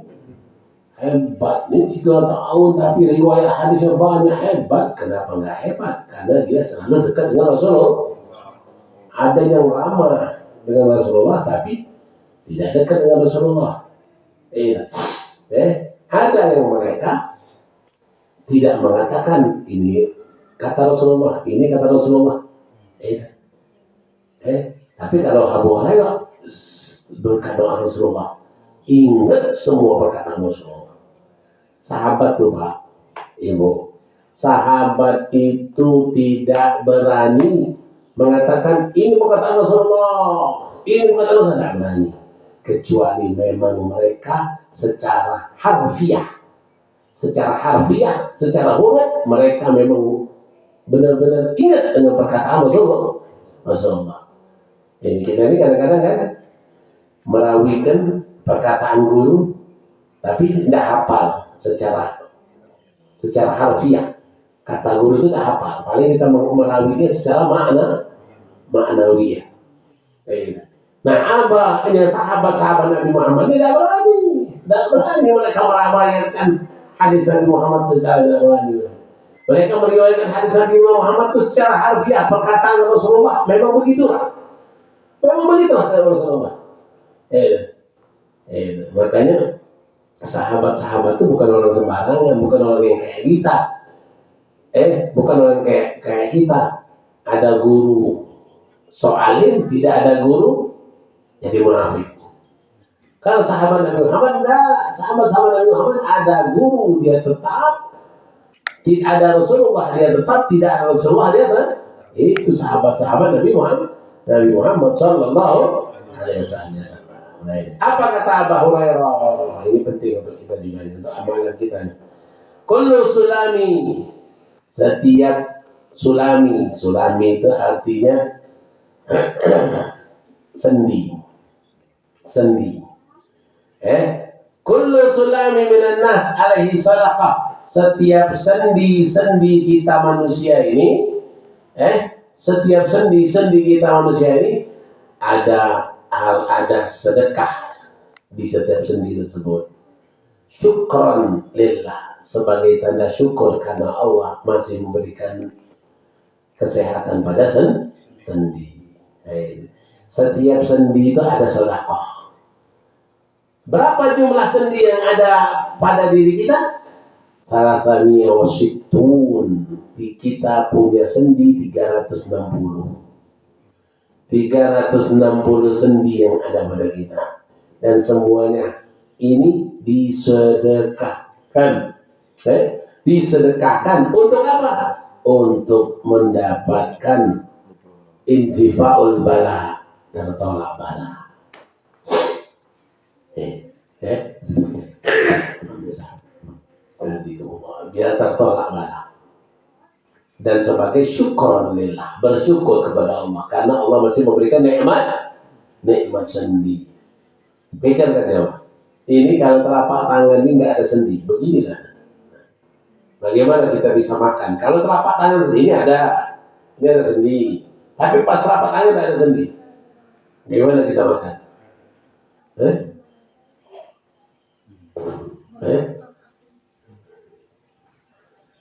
3 tahun tapi riwayat hadisnya banyak. Hebat. Kenapa nggak hebat? Karena dia selalu dekat dengan Rasulullah. Ada yang lama dengan Rasulullah tapi tidak dekat dengan Rasulullah. Ada yang mereka tidak mengatakan ini kata Rasulullah, ini kata Rasulullah. Tapi kalau Abu Hurairah berkata doa Rasulullah, ingat semua perkataan Rasulullah. Sahabat tuh Pak, Ibu, sahabat itu tidak berani mengatakan ini perkataan Rasulullah, ini perkataan Rasulullah, tidak berani. Kecuali memang mereka secara harfiah, secara huruf mereka memang benar-benar ingat dengan perkataan Rasulullah. Jadi kita ini kadang-kadang kan merawikan perkataan guru tapi tidak hafal secara harfiah. Kata guru itu tidak hafal. Paling kita merawinya secara maknawiyah. Nah, abahnya sahabat-sahabat Nabi Muhammad tidak berani mereka merawikan hadis Nabi Muhammad secara tidak berani. Mereka meriwayatkan hadis Nabi Muhammad itu secara harfiah, perkataan Rasulullah memang begitu kata Rasulullah. Makanya sahabat-sahabat itu bukan orang sembarangan, bukan orang yang kayak kita. Bukan orang kayak kita. Ada guru soalin, tidak ada guru jadi munafik. Kalau sahabat Nabi Muhammad enggak, sahabat-sahabat Nabi Muhammad ada guru dia tetap, tidak ada Rasulullah dia tetap, tidak ada Rasulullah dia tetap. Itu sahabat-sahabat Nabi Muhammad sallallahu alaihi wasallam. Apa kata Abu Hurairah? Ini penting untuk kita juga, untuk amalan kita. Kullu sulami, setiap sulami. Sulami itu artinya sendi. Sendi. Kullu sulami minan nas alaihi sadaqah. Setiap sendi-sendi kita manusia ini, setiap sendi-sendi kita manusia ini ada sedekah di setiap sendi tersebut. Syukran lillah, sebagai tanda syukur karena Allah masih memberikan kesehatan pada sendi. Setiap sendi itu ada sedekah. Berapa jumlah sendi yang ada pada diri kita? Salasamiya wasitun. Kita punya sendi 360. 360 sendi yang ada pada kita. Dan semuanya ini disedekahkan. Disedekahkan untuk apa? Untuk mendapatkan intifaul bala, tertolak bala. Biar tertolak bala. Dan sebagai syukur lillah, bersyukur kepada Allah karena Allah masih memberikan nikmat sendi. Pikirkan ya, ini kalau telapak tangan ini nggak ada sendi, beginilah. Bagaimana kita bisa makan? Kalau telapak tangan ini ada sendi. Tapi pas telapak tangan nggak ada sendi, bagaimana kita makan?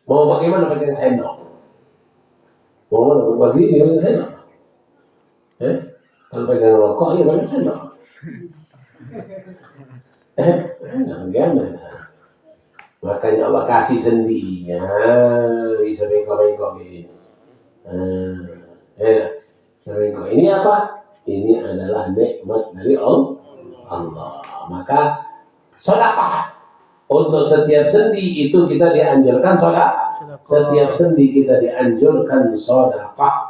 Mau bagaimana pakai sendok? Mau bagi ini pakai sendok? Kalau pegang rokok ya pakai sendok. Bagaimana? Makanya Allah kasih sendi, ya bisa bengkok-bengkok ini. Ini apa? Ini adalah nikmat dari Allah. Maka sedekah. Untuk setiap sendi itu kita dianjurkan sedekah. Setiap sendi kita dianjurkan sedekah.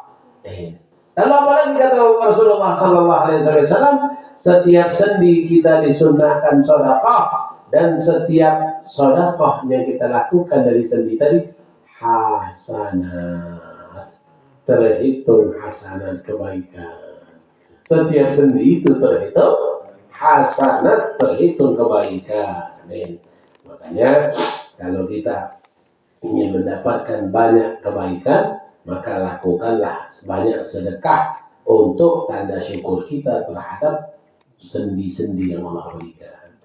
Lalu apalagi kata Rasulullah sallallahu alaihi wasallam, setiap sendi kita disunnahkan sedekah, dan setiap sedekah yang kita lakukan dari sendi tadi hasanat, terhitung hasanat kebaikan. Setiap sendi itu terhitung hasanat, terhitung kebaikan. Makanya kalau kita ingin mendapatkan banyak kebaikan, maka lakukanlah banyak sedekah untuk tanda syukur kita terhadap sendi-sendi yang Allah berikan.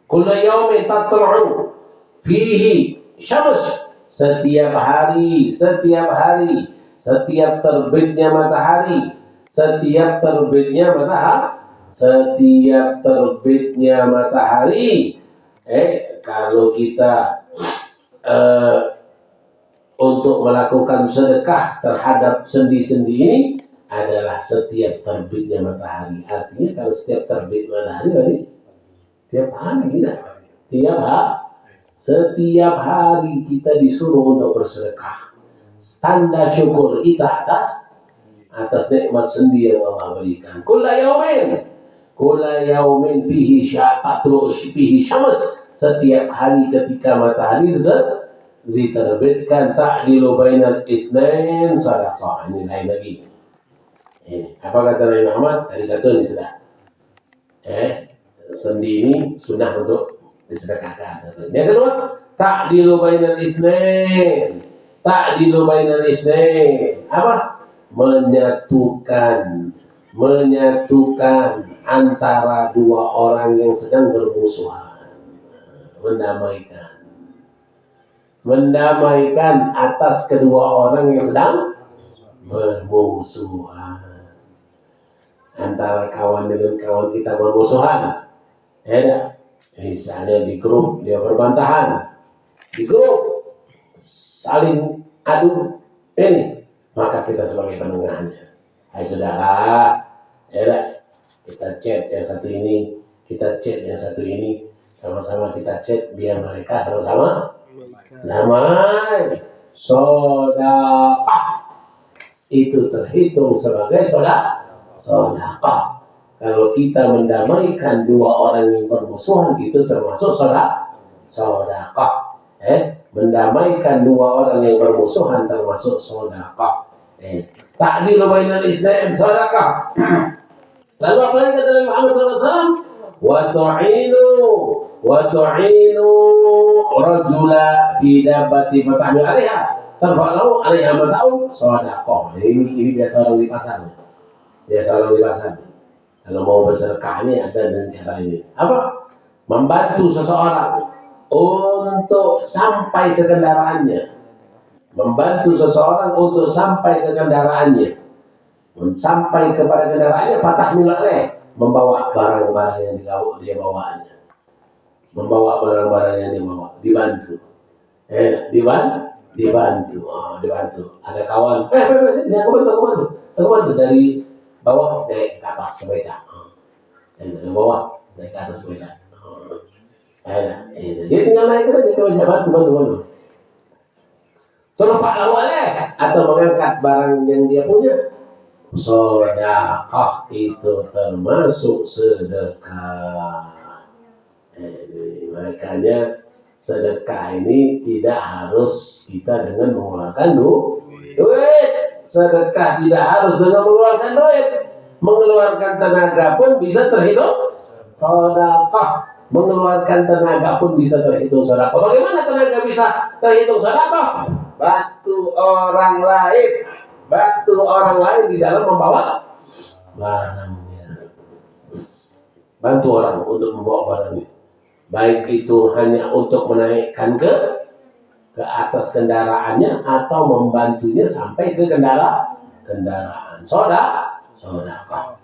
Kullu yaumin tatlu'u fihi syams. Setiap hari, setiap terbitnya matahari, kalau kita untuk melakukan sedekah terhadap sendi-sendi ini adalah setiap terbitnya matahari. Artinya kalau setiap terbit matahari berarti tiap hari tidak? Setiap hari kita disuruh untuk bersedekah. Tanda syukur kita atas nikmat sendi yang Allah berikan. Kulla yaumin fihi syams. Setiap hari ketika matahari diterbitkan, ta'dilu bainal isnain sadaqah. Ini lain lagi. Apa kata Nabi Muhammad? Tadi satu ini sudah. Sendi ini sunnah untuk disedekahkan. Yang kedua, ta'dilu bainal isnain. Apa? Menyatukan antara dua orang yang sedang bermusuhan. Mendamaikan atas kedua orang yang sedang bermusuhan. Antara kawan dengan kawan kita bermusuhan. Misalnya di grup dia berbantahan, di grup saling adu ini, maka kita sebagai penengahnya, hai saudara, kita chat yang satu ini, sama-sama kita chat biar mereka sama-sama damai. Sedekah itu terhitung sebagai sedekah. Kalau kita mendamaikan dua orang yang bermusuhan, itu termasuk sedekah. mendamaikan dua orang yang bermusuhan termasuk sedekah. Ta'dilu bainal isnain sedekah. Lalu apa lagi kata Nabi Muhammad SAW? Wa tu'inu rajula fi dabbati fatahmil 'alaiha tarfa'u 'alaiha mata'u sedekah. Ini biasa orang di pasar. Biasa orang di pasar. Kalau mau bersedekah ini ada dengan cara ini. Apa? Membantu seseorang untuk sampai ke kendaraannya. Membantu seseorang untuk sampai ke kendaraannya. Sampai kepada kendaraannya, patah milik, membawa barang-barang yang dia bawanya. Membawa barang-barang yang dia bawa. Dibantu. Dibantu. Ada kawan. Aku bantu dari bawah naik ke atas ke beca. Dari bawah naik ke atas ke beca. Dia tinggal naik aja ke beca, bantu. Turfa'lahu alaih, atau mengangkat barang yang dia punya. Sedekah itu termasuk sedekah. Makanya sedekah ini tidak harus kita dengan mengeluarkan duit. Sedekah tidak harus dengan mengeluarkan duit. Mengeluarkan tenaga pun bisa terhitung sedekah. Mengeluarkan tenaga pun bisa terhitung sedekah. Bagaimana tenaga bisa terhitung sedekah? Bantu orang lain di dalam membawa barangnya. Bantu orang untuk membawa barangnya. Baik itu hanya untuk menaikkan ke atas kendaraannya atau membantunya sampai ke kendaraan. Sedekah.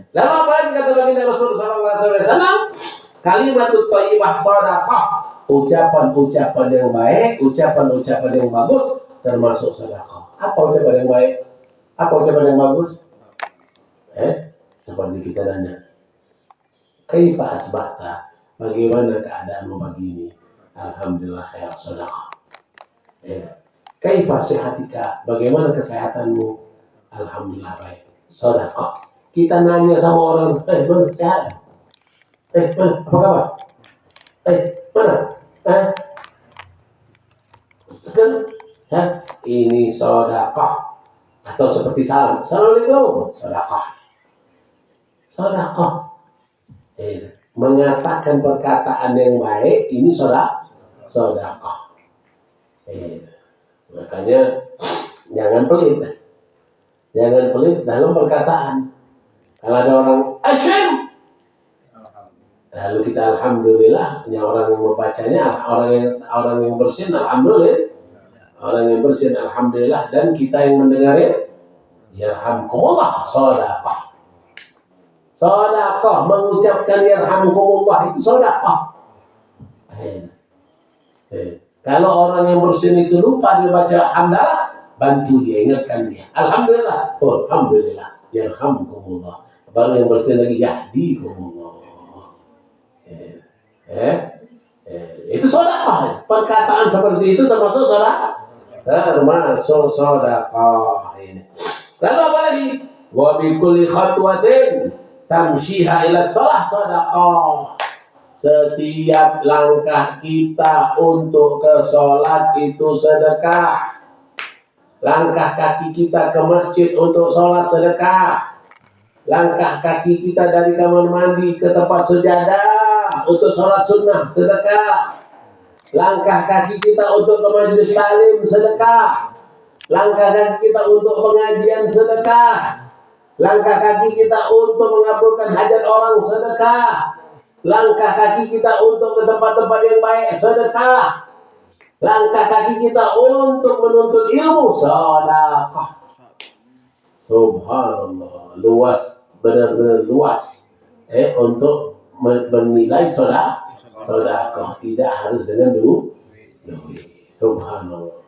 Lalu apa yang kata baginda Rasulullah SAW? Kalimatut thayyibah sedekah. Ucapan-ucapan yang baik, ucapan-ucapan yang bagus termasuk sedekah. Apa ucapan yang baik? Apa ucapan yang bagus? Seperti kita nanya, kaifa asbahta? Bagaimana keadaanmu pagi ini? Alhamdulillah khair, sedekah. Kaifa sihatika? Bagaimana kesehatanmu? Alhamdulillah baik, sedekah. Kita nanya sama orang, mana sehat? Mana? Apa kabar? Mana? Sekarang, ini sedekah. Atau seperti salam, assalamualaikum, sedekah. Mengatakan perkataan yang baik, ini sedekah. Makanya jangan pelit dalam perkataan. Kalau ada orang asyhadu, lalu kita alhamdulillah, orang yang membacanya, orang yang bersin alhamdulillah, dan kita yang mendengarnya, yarhamkumullah, sedekah. Sedekah, mengucapkan yarhamkumullah itu sedekah. Kalau orang yang bersin itu lupa dia baca hamdalah, bantu dia, ingatkan dia. Alhamdulillah, yarhamkumullah. Baru yang bersin lagi, yahdikumullah. Itu sedekah. Perkataan seperti itu termasuk sedekah. Lalu apa lagi? Wa bi kulli khatwatin tamshiha ila shalah sedekah. Setiap langkah kita untuk ke sholat itu sedekah. Langkah kaki kita ke masjid untuk sholat sedekah. Langkah kaki kita dari kamar mandi ke tempat sejadah untuk sholat sunnah sedekah. Langkah kaki kita untuk ke majelis salim sedekah. Langkah kaki kita untuk pengajian sedekah. Langkah kaki kita untuk mengabulkan hajat orang sedekah. Langkah kaki kita untuk ke tempat-tempat yang baik sedekah. Langkah kaki kita untuk menuntut ilmu sedekah. Subhanallah, luas, benar-benar luas untuk menilai sedekah. Tidak harus dengan duit. Subhanallah.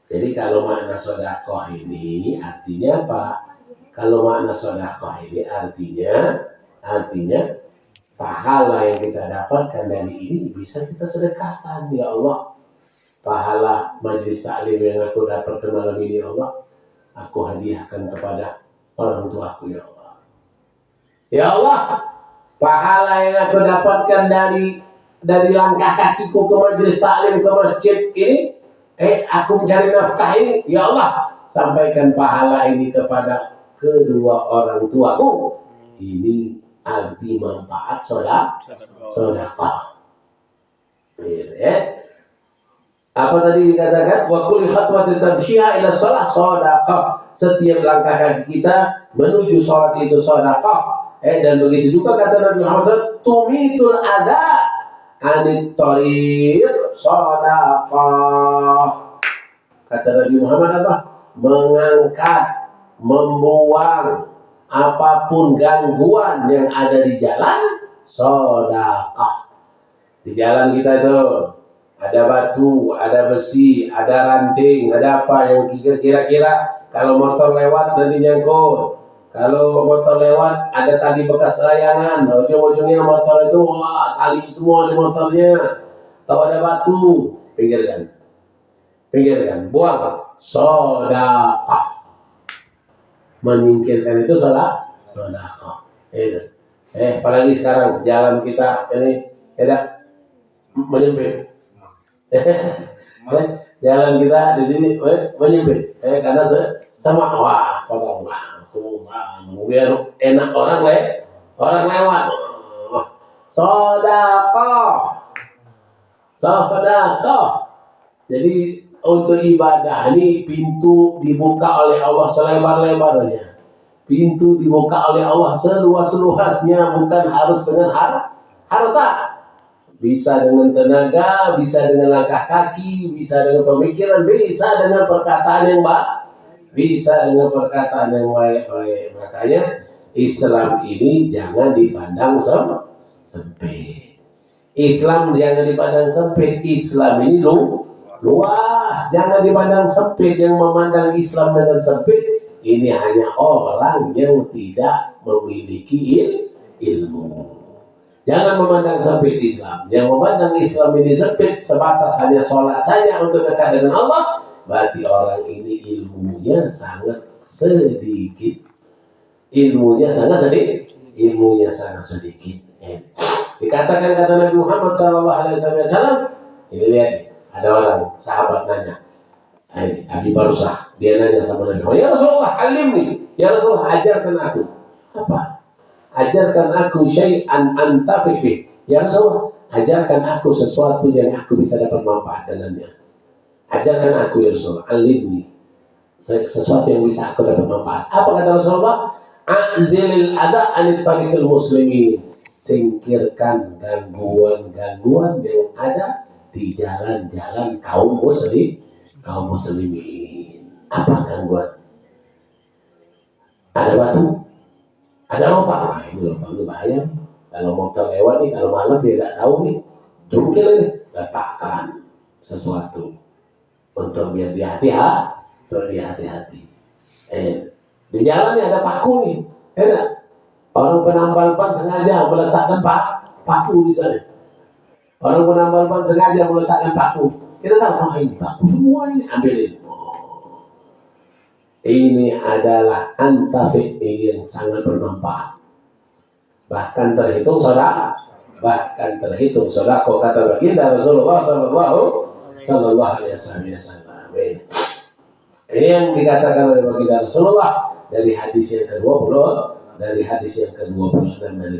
Jadi kalau makna sedekah ini artinya apa? Kalau makna sedekah ini artinya pahala yang kita dapatkan dari ini bisa kita sedekahkan, ya Allah. Pahala majlis taklim yang aku dapatkan malam ini, ya Allah, aku hadiahkan kepada orang tuaku, ya Allah. Ya Allah, pahala yang aku dapatkan dari dari langkah kakiku ke majelis taklim, ke masjid ini, aku mencari nafkah ini, ya Allah, sampaikan pahala ini kepada kedua orang tuaku. Ini arti manfaat sedekah. Apa tadi dikatakan? Wa kulli khatwatin tamshiha ila shalah shadaqah. Setiap langkah kaki kita menuju salat itu sedekah. Dan begitu juga kata Nabi Muhammad SAW, tumitul ada anit thariq sedekah. Kata Nabi Muhammad apa? Mengangkat, membuang apapun gangguan yang ada di jalan, sedekah. Di jalan kita itu ada batu, ada besi, ada ranting, ada apa yang kira-kira kalau motor lewat nanti nyangkut. Kalau motor lewat ada tali bekas layangan, ujung-ujungnya motor itu tali semua di motornya. Kalau ada batu, pinggirkan, buang, sedekah. Menyingkirkan itu sedekah. Apalagi sekarang jalan kita ini menyempit. Jalan kita di sini menyempit karena sama potong biar enak orang lewat. Sedekah. Jadi untuk ibadah ini pintu dibuka oleh Allah selebar-lebarnya. Pintu dibuka oleh Allah seluas-luasnya, bukan harus dengan harta. Bisa dengan tenaga, bisa dengan langkah kaki, bisa dengan pemikiran, bisa dengan perkataan yang baik, Makanya Islam ini jangan dipandang sempit. Islam jangan dipandang sempit. Islam ini luas, jangan dipandang sempit. Yang memandang Islam dengan sempit ini hanya orang yang tidak memiliki ilmu. Jangan memandang sempit Islam. Yang memandang Islam ini sempit sebatas hanya sholat saja untuk dekat dengan Allah, berarti orang ini ilmunya sangat sedikit. Dikatakan kata Nabi Muhammad SAW, ini lihat, ada orang sahabat nanya, Abi Barusah, dia nanya sama Nabi Muhammad, ya Rasulullah, alimni, ya Rasulullah, ajarkan aku. Apa? Ajarkan aku syai'an antafi bih. Ya Rasulullah, ajarkan aku sesuatu yang aku bisa dapat manfaat dengannya. Ajarkan aku ya Rasulullah, alimni, sesuatu yang bisa aku dapat manfaat. Apa kata Rasulullah? A'zilil ada anit tariqil muslimin. Singkirkan gangguan-gangguan yang ada di jalan-jalan kaum muslimin. Apa gangguan? Ada batu, ada lubang. Ini lubang itu bahaya. Kalau motor lewat nih, kalau malam dia tidak tahu nih, jungkil ini, letakkan sesuatu untuk biar dia hati-hati. Di jalan ada paku nih, orang penambal ban sengaja meletakkan paku di sana. Orang penambal ban sengaja meletakkan paku. Kita tahu ini paku semua ini ambilin. Ini adalah antafi yang sangat bermanfaat. Bahkan terhitung sedekah. Kata baginda Rasulullah sallallahu alaihi wasallam. Ini yang dikatakan oleh baginda Rasulullah dari hadis yang ke-20, dari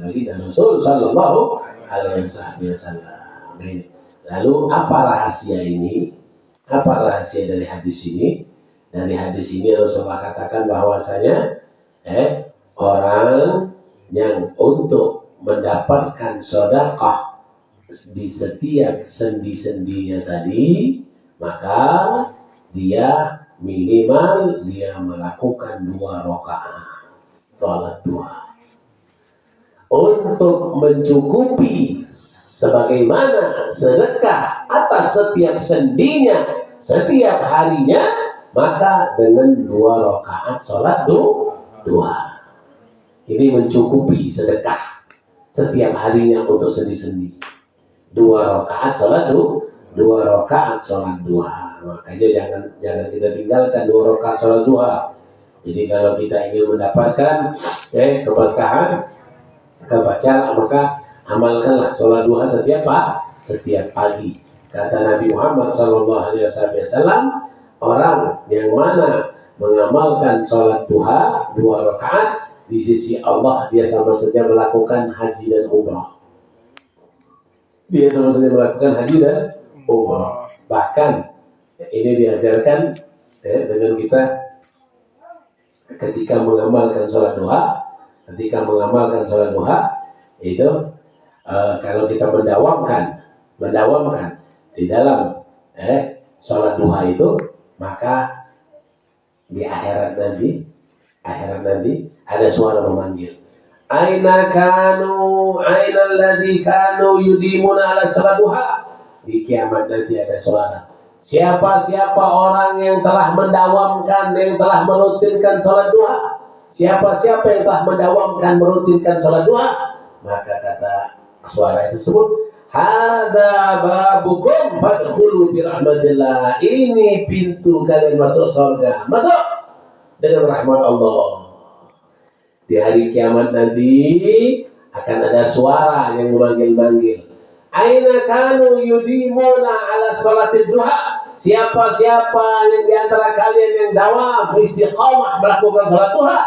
baginda Rasul sallallahu alaihi wasallam. Lalu apa rahasia ini? Apa rahasia dari hadis ini? Dari hadis ini Rasulullah katakan bahwasanya orang yang untuk mendapatkan sedekah di setiap sendi-sendinya tadi, maka dia minimal melakukan 2 rakaat salat duha untuk mencukupi sebagaimana sedekah atas setiap sendinya setiap harinya. Maka dengan 2 rakaat salat duha ini mencukupi sedekah setiap harinya untuk sendi-sendi. 2 rakaat salat duha. Makanya jangan kita tinggalkan 2 rakaat salat duha. Jadi kalau kita ingin mendapatkan keberkahan, kebaca, maka amalkanlah salat duha setiap setiap pagi. Kata Nabi Muhammad SAW, orang yang mana mengamalkan sholat duha 2 rakaat di sisi Allah, dia sama saja melakukan haji dan umrah. Dia sama saja melakukan haji dan umrah. Bahkan ini diajarkan dengan kita ketika mengamalkan sholat duha. Ketika mengamalkan sholat duha itu kalau kita mendawamkan di dalam sholat duha itu, maka di akhirat nanti ada suara memanggil. Aina alladhi kanu yudimuna ala sholat duha. Di kiamat nanti ada suara. Siapa orang yang telah mendawamkan, yang telah merutinkan sholat duha. Siapa yang telah mendawamkan, merutinkan sholat duha, maka kata suara itu tersebut, hadza babukum fadkhulu bi rahmatillah. Ini pintu kalian masuk surga. Masuk dengan rahmat Allah. Di hari kiamat nanti akan ada suara yang memanggil-manggil. Aina kanu yudimuna ala salatid duha. Siapa yang di antara kalian yang dawam istiqamah melakukan salat duha,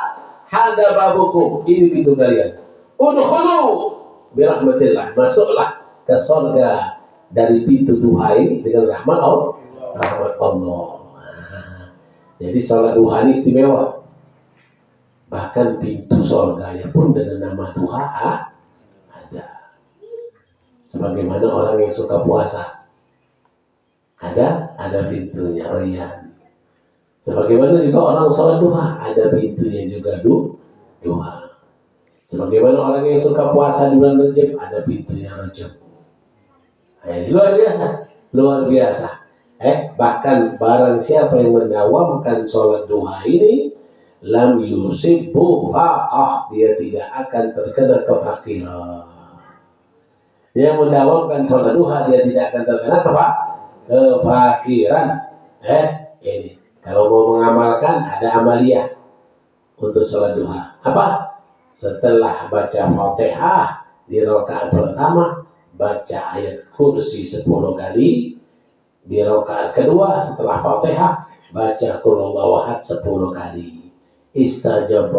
hadza babukum. Ini pintu kalian. Udkhulu bi rahmatillah. Masuklah ke surga dari pintu duha ini dengan rahmat Allah. Jadi salat duha ini istimewa. Bahkan pintu surganya pun dengan nama duha ada. Sebagaimana orang yang suka puasa, ada pintunya Rayyan. Sebagaimana juga orang salat duha, ada pintunya juga duha. Sebagaimana orang yang suka puasa di bulan Rajab, ada pintunya Rajab. Luar biasa. Bahkan barang siapa yang mendawamkan sholat duha ini, lam yusibbu faqah, dia tidak akan terkena kefakiran. Dia mendawamkan sholat duha, dia tidak akan terkena kefakiran. Ini kalau mau mengamalkan, ada amaliyah untuk sholat duha. Apa? Setelah baca Fatihah di rakaat pertama, baca ayat kursi 10 kali. Di rakaat kedua setelah Fatihah, baca qul huwallahu ahad 10 kali. Istajab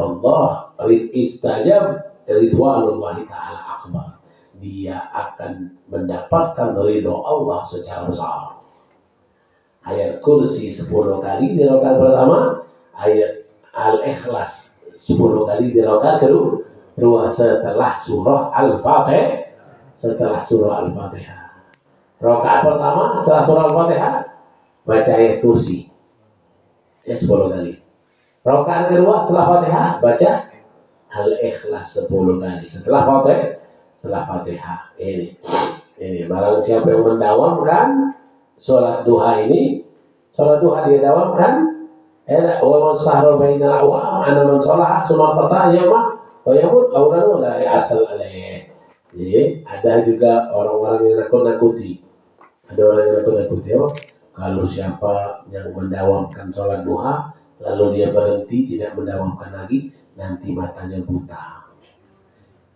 ridwanullahi ta'ala akbar. Dia akan mendapatkan ridho Allah secara besar. Ayat kursi 10 kali di rakaat pertama, ayat Al-Ikhlas 10 kali di rakaat kedua setelah surah Al-Fatihah. Rakaat pertama setelah surah Al-Fatihah, baca ayat kursi 10 kali. Rakaat kedua setelah Fatihah, baca Al-Ikhlas 10 kali. Setelah Fatihah. Ini barang siapa yang mendawamkan sholat duha ini, sholat duha dia dawamkan. Wa man sahra bainal awam ana man salaha summa qata yama wa yamut awlanu la yasal alaih. Jadi ada juga orang-orang yang nakut-nakuti. Ada orang yang nakut-nakuti, kalau siapa yang mendawamkan sholat duha lalu dia berhenti tidak mendawamkan lagi, nanti matanya buta.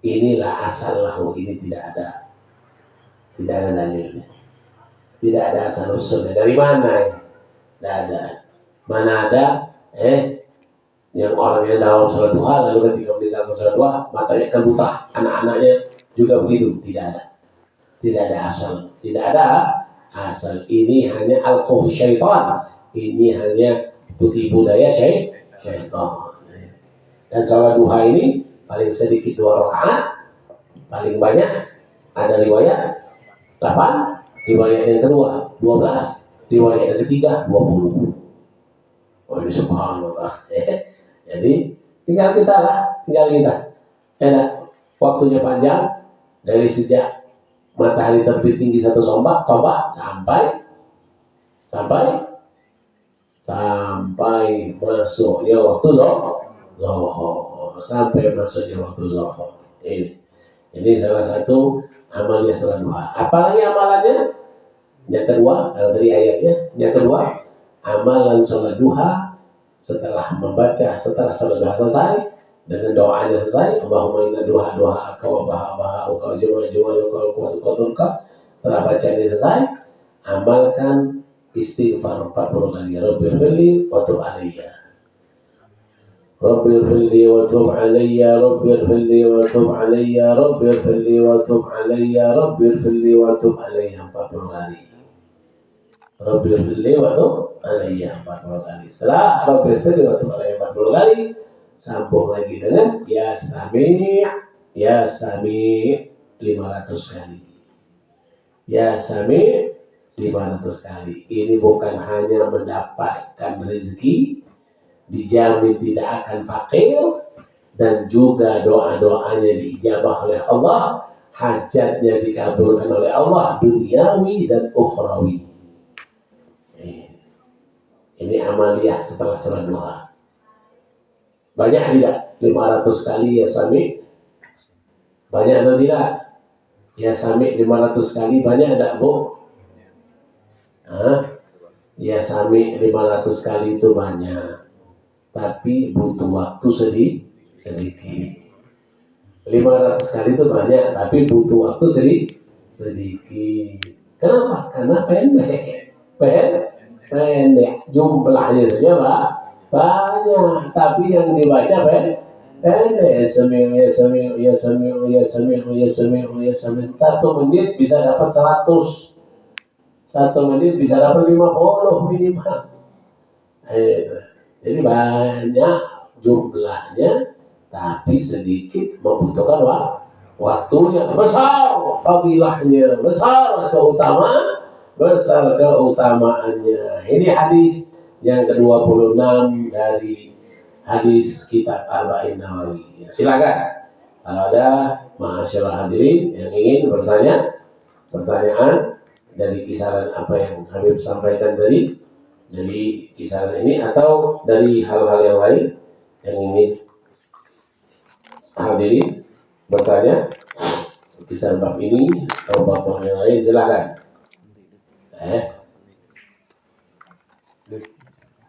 Inilah asal lahu, ini tidak ada dalilnya. Tidak ada asal usulnya. Dari mana? Tidak ada. Mana ada yang orang yang dalam sholat duha lalu ketika meninggalkan sholat duha matanya akan buta, anak-anaknya juga begitu. Tidak ada asal. Ini hanya al-khuh syaitan. Ini hanya tipu daya syaitan. Dan sholat duha ini paling sedikit 2 rakaat, paling banyak ada riwayat 8, riwayat yang kedua 12, riwayat yang ketiga 20. Oh, ini subhanallah. Jadi tinggal kita. Waktunya panjang, dari sejak matahari terbit tinggi 1 tombak sampai masuknya waktu zuhur. Sampai masuknya waktu zuhur. Ini salah satu amalnya sholat duha. Apalagi amalannya? Yang kedua, kalau dari ayatnya, yang kedua, amalan sholat duha setelah sholat duha selesai, dengan doanya selesai, Allahumma inna duha akau baha akau jumlah akau kuaturka Setelah baca ini selesai, amalkan istighfar 40 kali. Rabbighfirli wa tub alayya. Rabbighfirli wa tub alayya. Rabbighfirli wa tub alayya. Rabbighfirli wa tub alayya. Rabbighfirli wa tub alayya 40 kali. Rabbighfirli wa tub alayya 40 kali. Setelah Rabbighfirli wa tub alayya 40 kali, sambung lagi dengan ya sami' 500 kali. Ya sami 500 kali. Ini bukan hanya mendapatkan rezeki, dijamin tidak akan fakir, dan juga doa-doanya diijabah oleh Allah, hajatnya dikabulkan oleh Allah, duniawi dan ukhrawi. Ini amaliyah setelah salat duha. Banyak tidak? 500 kali ya sami? Banyak atau tidak? Ya sami 500 kali banyak tidak, Bu? Ya sami 500 kali itu banyak, tapi butuh waktu sedikit. 500 kali itu banyak, tapi butuh waktu sedikit. Kenapa? Karena pendek. Jumlahnya saja banyak, tapi yang dibaca pendek. Ya sami. 1 menit bisa dapat 100. 1 menit bisa dapat 50 minimal. Jadi banyak jumlahnya, tapi sedikit membutuhkan waktunya. Besar fadilahnya, besar keutamaannya. Ini hadis yang ke-26 dari hadis kitab Arba'in Nawawi. Silakan kalau ada ma'asyiral hadirin yang ingin bertanya pertanyaan dari kisaran apa yang Habib sampaikan tadi, dari kisaran ini atau dari hal-hal yang lain yang ingin hadirin bertanya kisaran bab ini atau bab yang lain, silakan.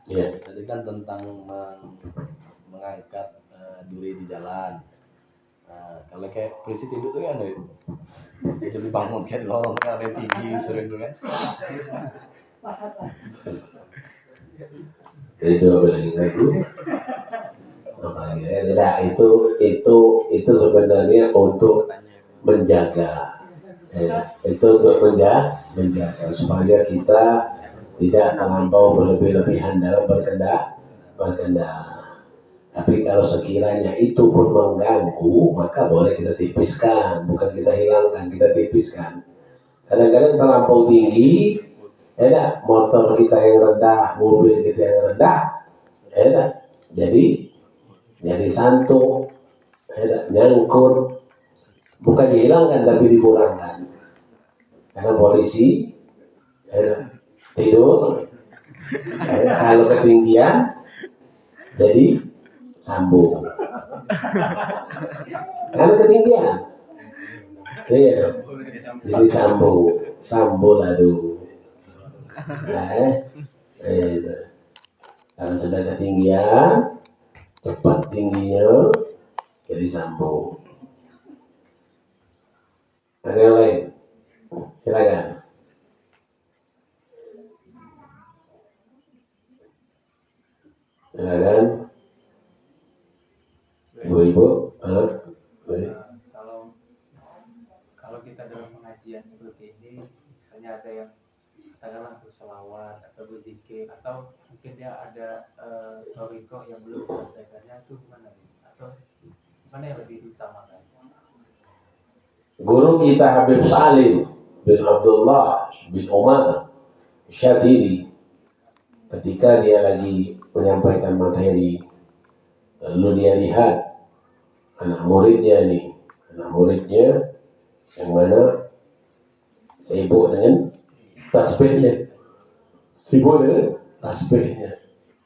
Ya. Tadi kan tentang mengangkat duri di jalan. Kalau kayak polisi tidur tuh kan jadi dibangun kan lorong kan yang tinggi sering tuh kan. Jadi dua lagi apalagi tidak, itu sebenarnya untuk menjaga, itu untuk menjaga supaya kita tidak terlampau berlebih-lebihan dalam berkendara. Tapi kalau sekiranya itu pun mengganggu, maka boleh kita tipiskan, bukan kita hilangkan, kita tipiskan. Kadang-kadang terlampau tinggi, motor kita yang rendah, mobil kita yang rendah, jadi santuk, nyangkut, bukan dihilangkan tapi dikurangkan. Karena polisi tidur, kalau ketinggian, jadi sambung. Karena ketinggian, jadi sambung aduh. Kalau sudah ketinggian, cepat tingginya, jadi sambung. Ada yang lain? Silakan. Silakan. Ibu-ibu, kalau kita dalam pengajian seperti ini, misalnya ada yang katakanlah berselawat atau berzikir, atau mungkin dia ada toriko yang belum diselesaikannya, itu gimana? Atau mana yang lebih diutamakan? Guru kita Habib Salim bin Abdullah bin Umar Syatiri, ketika dia lagi menyampaikan materi, lalu dia lihat anak muridnya yang mana sibuk dengan tasbihnya,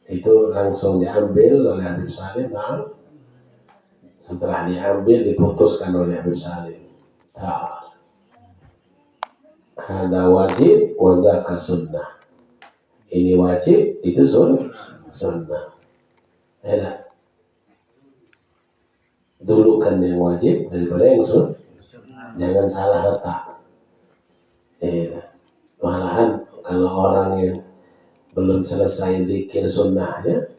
itu langsung diambil oleh Habib Salim. Setelah diambil, diputuskan oleh Habib Salim, ada wajib, wadaka sunnah. Ini wajib, itu sunnah. Dulukan yang wajib daripada yang sunnah. Jangan salah letak. Malahan kalau orang yang belum selesai zikir sunnahnya,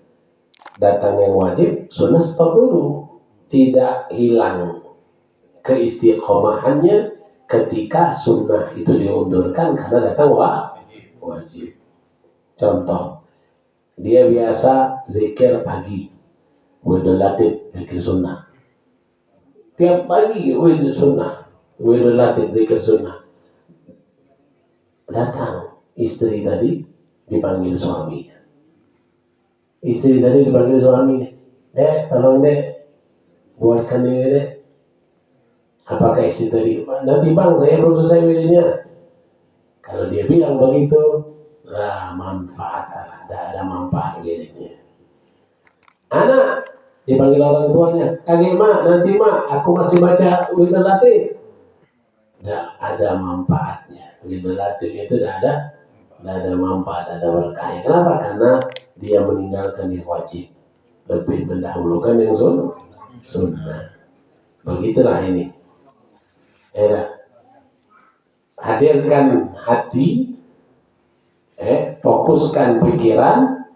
datang yang wajib, sunnah stop dulu. Tidak hilang keistiqomahannya ketika sunnah itu diundurkan karena datang wajib. Contoh, dia biasa zikir pagi, wirdul latif, zikir sunnah. Tiap pagi wirdul sunnah, wirdul latif, zikir sunnah. Datang istri tadi dipanggil suaminya. Istri tadi dipanggil suaminya. Dek, tolong dek, buatkan ini dek. Apakah istri tadi, nanti bang saya belum selesai wiridnya. Kalau dia bilang begitu, lah manfaat, tidak ada manfaat wiridnya. Anak dipanggil orang tuanya, kakek mak, nanti mak, aku masih baca wirid latif. Tidak ada manfaatnya. Wirid latif itu tidak ada manfaat, ada berkahnya. Kenapa? Karena dia meninggalkan yang wajib, lebih mendahulukan yang sunnah. Begitulah ini. Hadirkan hati, fokuskan pikiran,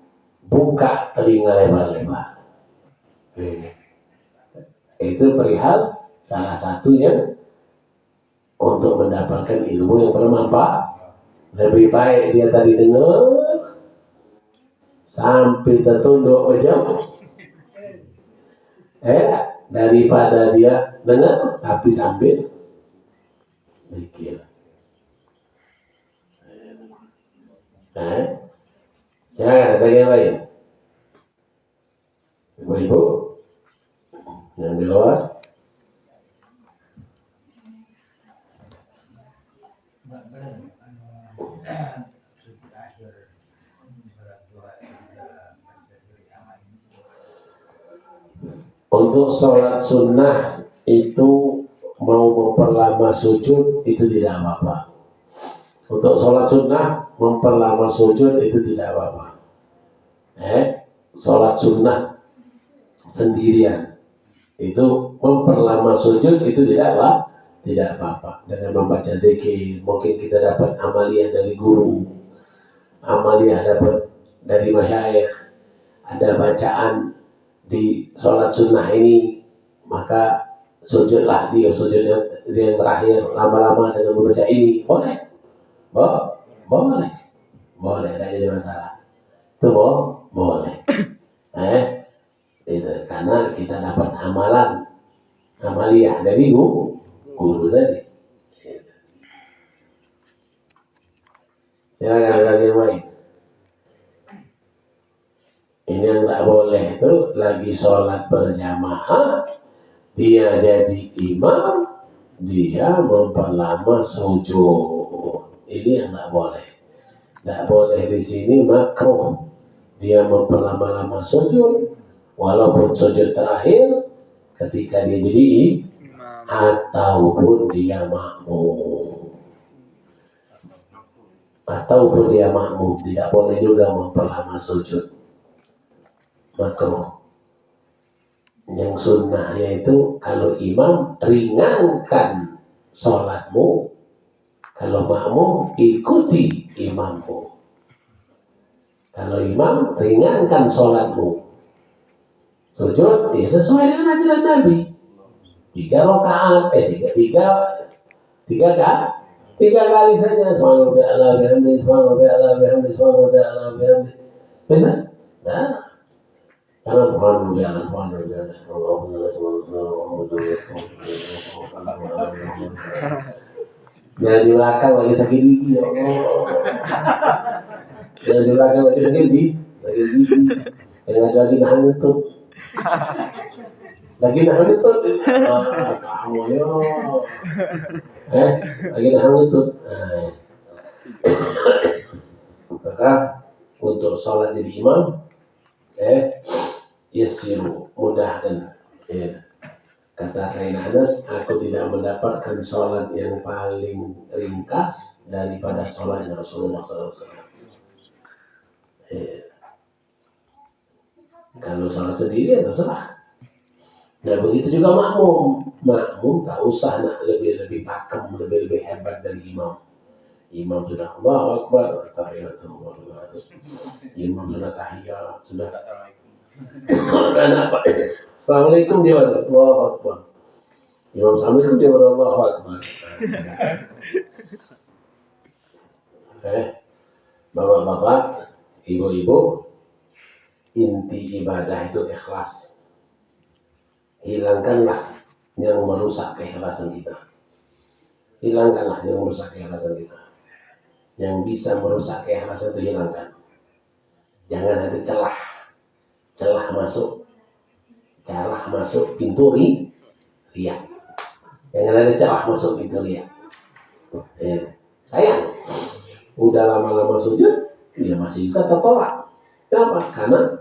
buka telinga lebar-lebar. Itu perihal salah satunya untuk mendapatkan ilmu yang bermanfaat. Lebih baik dia tadi dengar sampai tertunduk macam daripada dia dengar tapi sambil mikir. Silakan ada yang lain. Ibu-ibu yang di luar. Untuk sholat sunnah itu mau memperlama sujud itu tidak apa-apa. Untuk sholat sunnah memperlama sujud itu tidak apa-apa. Sholat sunnah sendirian itu memperlama sujud itu tidak apa-apa. Dengan membaca dzikir, mungkin kita dapat amaliyah dari guru, amaliyah dapat dari masyayikh, ada bacaan di sholat sunnah ini, maka sujudlah dia sujud yang terakhir lama-lama dengan membaca ini, boleh, tidak jadi masalah, itu boleh, itu karena kita dapat amaliyah dari guru tadi. Silakan lagi baik. Ini yang tidak boleh itu lagi sholat berjamaah, dia jadi imam, dia memperlama sujud. Ini yang tidak boleh. Tidak boleh di sini makruh. Dia memperlama-lama sujud, walaupun sujud terakhir ketika dia jadi ataupun dia makmum, tidak boleh juga memperlama sujud. Makruh. Yang sunnahnya itu kalau imam ringankan sholatmu, kalau makmum ikuti imammu. Kalau imam ringankan sholatmu, sujud ya sesuai dengan ajaran Nabi. 3 rakaat, 3 kali saja. Subhanallah bihamdihi, subhanallah bihamdihi, subhanallah bihamdihi. Bisa? Nah. Jangan jangan di belakang lagi sakit gigi, ya Allah. Jangan di belakang lagi sakit gigi. Yang ada lagi nahan ngetut. Lagi nahan ngetut. Kamu ya. Lagi nahan ngetut. Maka untuk sholat jadi imam, yasiru, mudahkan. Kata Sayyidina Anas, aku tidak mendapatkan sholat yang paling ringkas daripada sholatnya Rasulullah SAW. Kalau sholat sendiri ya terserah. Nah begitu juga makmum tak usah nak lebih pakem, lebih hebat dari imam. Imam sudah Allahu Akbar, tahiyatullah, terus imam sudah tahiyat, sudah dan apa? Assalamualaikum dia Allahu Akbar. Imam Assalamualaikum dia Allahu Akbar. Bapak-bapak, ibu-ibu, inti ibadah itu ikhlas. Hilangkanlah yang merusak keikhlasan kita. Hilangkanlah yang merusak keikhlasan kita. Yang bisa merusak keikhlasan itu hilangkan. Jangan ada celah masuk pintu riya. Jangan ada celah masuk pintu riya. Sayang, udah lama-lama sujud, dia masih juga tertolak. Kenapa? Karena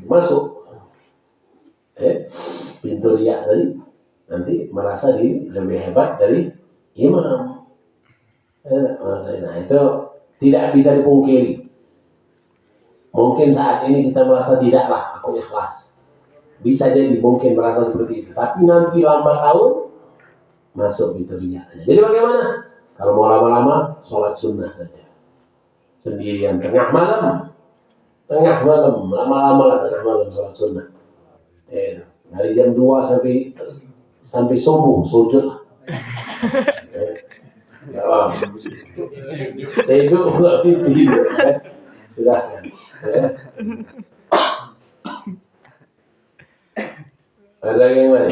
masuk pintu riya tadi, nanti merasa diri lebih hebat dari imam. Nah itu tidak bisa dipungkiri. Mungkin saat ini kita merasa tidaklah aku ikhlas. Bisa jadi mungkin merasa seperti itu. Tapi nanti lambat laun masuk pintu riya. Jadi bagaimana? Kalau mau lama-lama, sholat sunnah saja. Sendirian tengah malam, lama-lama lah tengah malam sholat sunnah. Dari jam 2 sampai subuh sujud lah. Itu nggak gitu. Sudah. Ada yang lain?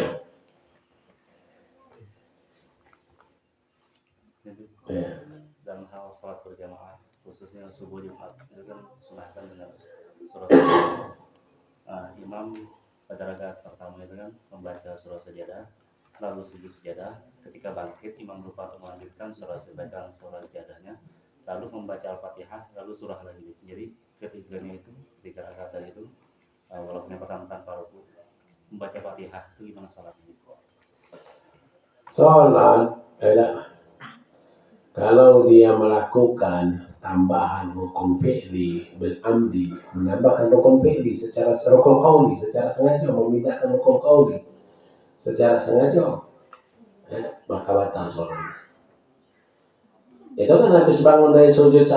Dalam hal sholat berjamaah, khususnya subuh Jumat, itu kan sunahkan dengan surah. Imam pada rakaat pertama itu kan membaca surah sajadah, lalu sujud sajadah. Ketika bangkit, imam lupa untuk melanjutkan surah sajadahnya, lalu membaca Al-Fatihah, lalu surah lagi. Jadi ketiganya itu, tiga rakaat tadi itu, walaupun yang pertama tanpa ruku, membaca Fatihah itu gimana salatnya? Sholat, kalau dia melakukan tambahan rukun fi'li bil-amdi, menambahkan rukun fi'li secara rukun qauli, secara sengaja, memindahkan rukun qauli secara sengaja, maka batal sholatnya. Itu kan habis bangun dari sujud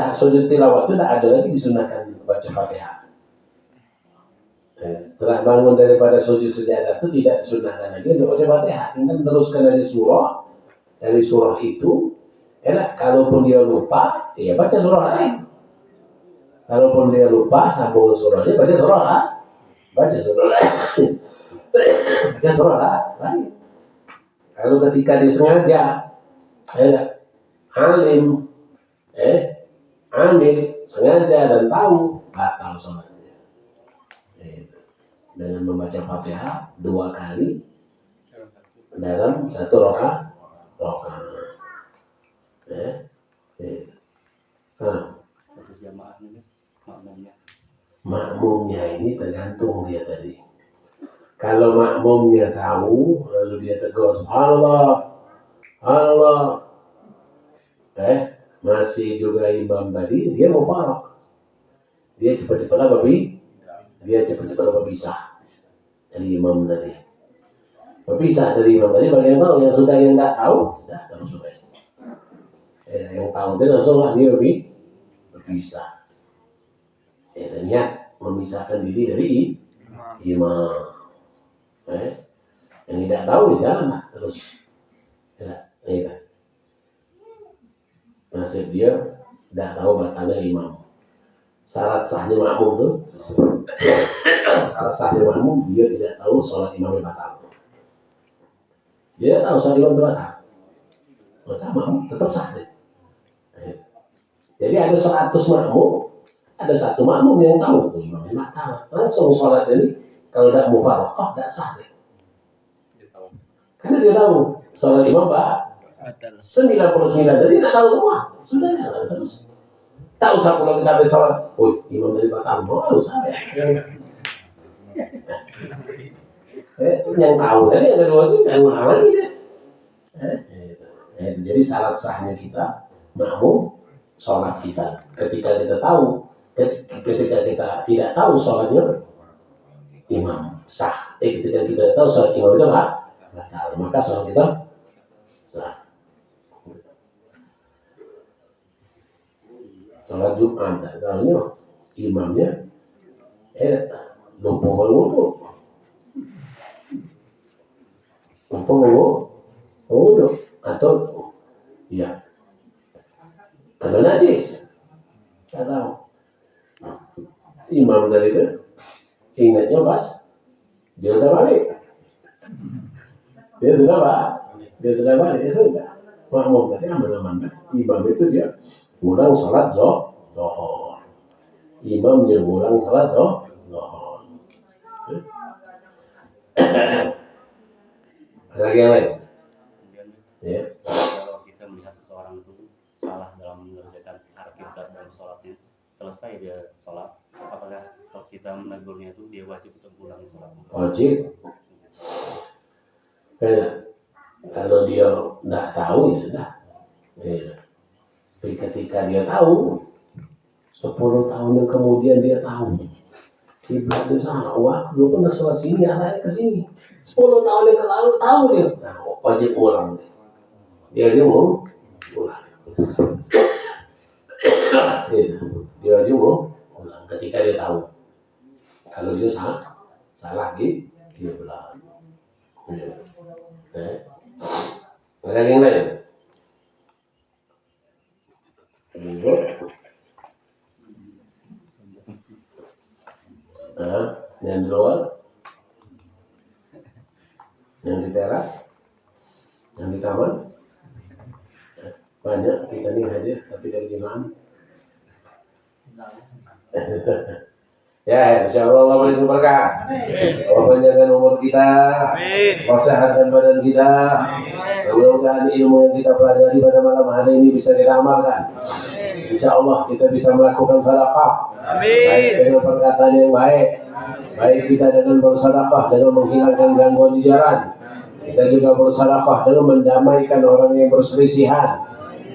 tilawah itu tidak ada lagi disunahkan baca Fatihah. Setelah bangun daripada sujud sajadah itu tidak disunahkan lagi untuk baca Fatihah, tinggal teruskan dari surah. Dari surah itu, kalaupun dia lupa, ya baca surah lain. Kalaupun dia lupa, sambung surahnya, baca surah lain. Baca surah lain. Kalau ketika disengaja, amil, sengaja dan tahu, batal sholatnya. Dengan membaca Fatihah 2 kali dalam 1 rakaat. Status jamaah ini, makmumnya ini tergantung dia tadi. Kalau makmumnya tahu, lalu dia tegur Allah, masih juga imam tadi, dia mau faraq. Dia cepat-cepat berpisah dari imam tadi. Berpisah dari imam tadi, bagian tahu yang sudah yang nggak tahu, sudah terus sudah. Yang tahu itu langsung lah dia berpisah. Niat memisahkan diri dari imam. Yang tidak tahu jalan lah terus. Nasib dia tidak tahu batalnya imam. Syarat sahnya makmum dia tidak tahu sholat imamnya batal. Dia tahu sholat imam itu batal, maka makmum tetap sah. Jadi ada 100 makmum, ada 1 makmum yang tahu imamnya batal, langsung sholat ini kalau tidak mufaraqah tidak sah. Karena dia tahu sholat imam batal 99, jadi tidak tahu semua, sudah jalan terus. Tak usah kalau kita habis sholat, imam dari batal, mau usah ya. Yang tahu tadi yang kedua itu yang ulang lagi deh. Jadi syarat sahnya kita makmum sholat kita ketika kita tahu, ketika kita tidak tahu sholatnya imam sah. Ketika kita tahu sholat imam itu batal, maka sholat kita sah. sholat Jumat, tahunya imamnya lupa berwudu, atau ya kena najis, tak tahu. Imam dari itu ingatnya pas dia sudah balik, dia sudah balik, ya sudah. Makmum tadi aman-aman. Imam itu dia ulang salat zuhur. Imam yang ulang salat zuhur. Ada lagi yang lain? Kemudian Ya. kalau kita melihat seseorang itu salah dalam mengerjakan arkibat dalam sholatnya, selesai dia sholat, apakah kalau kita menegurnya itu dia wajib untuk ulangi sholatnya? Wajib. Kalau dia tidak tahu ya sudah. Tapi ketika dia tahu, 10 tahun yang kemudian dia tahu kiblat itu salah, wah lu pernah sholat sini, arahnya ke sini. 10 tahun yang lalu tahu dia, nah, wajib ulang. Dia mau ulang. Dia wajib mau ulang ketika dia tahu. Kalau dia salah dia ulang. Ada yang lain? Yang di luar, yang di teras, yang di taman, banyak kita ini hadir tapi dari jemaah. Ya, insya Allah Allah beri berkah. Allah panjangkan umur kita, sehatkan badan kita. Mudah-mudahan ilmu yang kita pelajari pada malam hari ini bisa kita amalkan. Insya Allah kita bisa melakukan sedekah. Baik dengan perkataan yang baik, baik kita dengan bersedekah dengan menghilangkan gangguan di jalan. Kita juga bersedekah dengan mendamaikan orang yang berselisihan.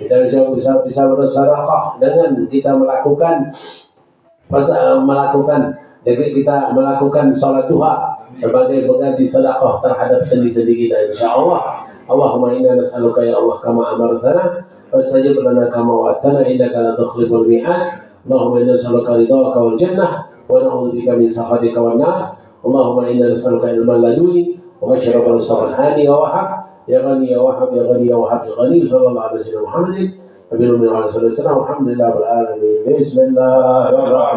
Kita bisa bersedekah dengan kita melakukan sholat duha sebagai pengganti sedekah terhadap sendi-sendi kita, insyaallah. Allahumma inna nas'aluka ya Allah kama amartana fastajib lana kama wa'adtana innaka la tukhliful mi'ad. Allahumma inna nas'aluka ridhaka wal jannah wa na'udzubika min sakhatika wan nar. Allahumma inna nas'aluka ilman laduni wa mashraban sabran hani wa wahab ya ghani ya wahab ya ghani ya wahab ya ghani sallallahu alaihi wasallam Muhammadin nabiyina wa sallallahu alaihi wasallam. Alhamdulillah rabbil alamin. Bismillahirrahmanirrahim.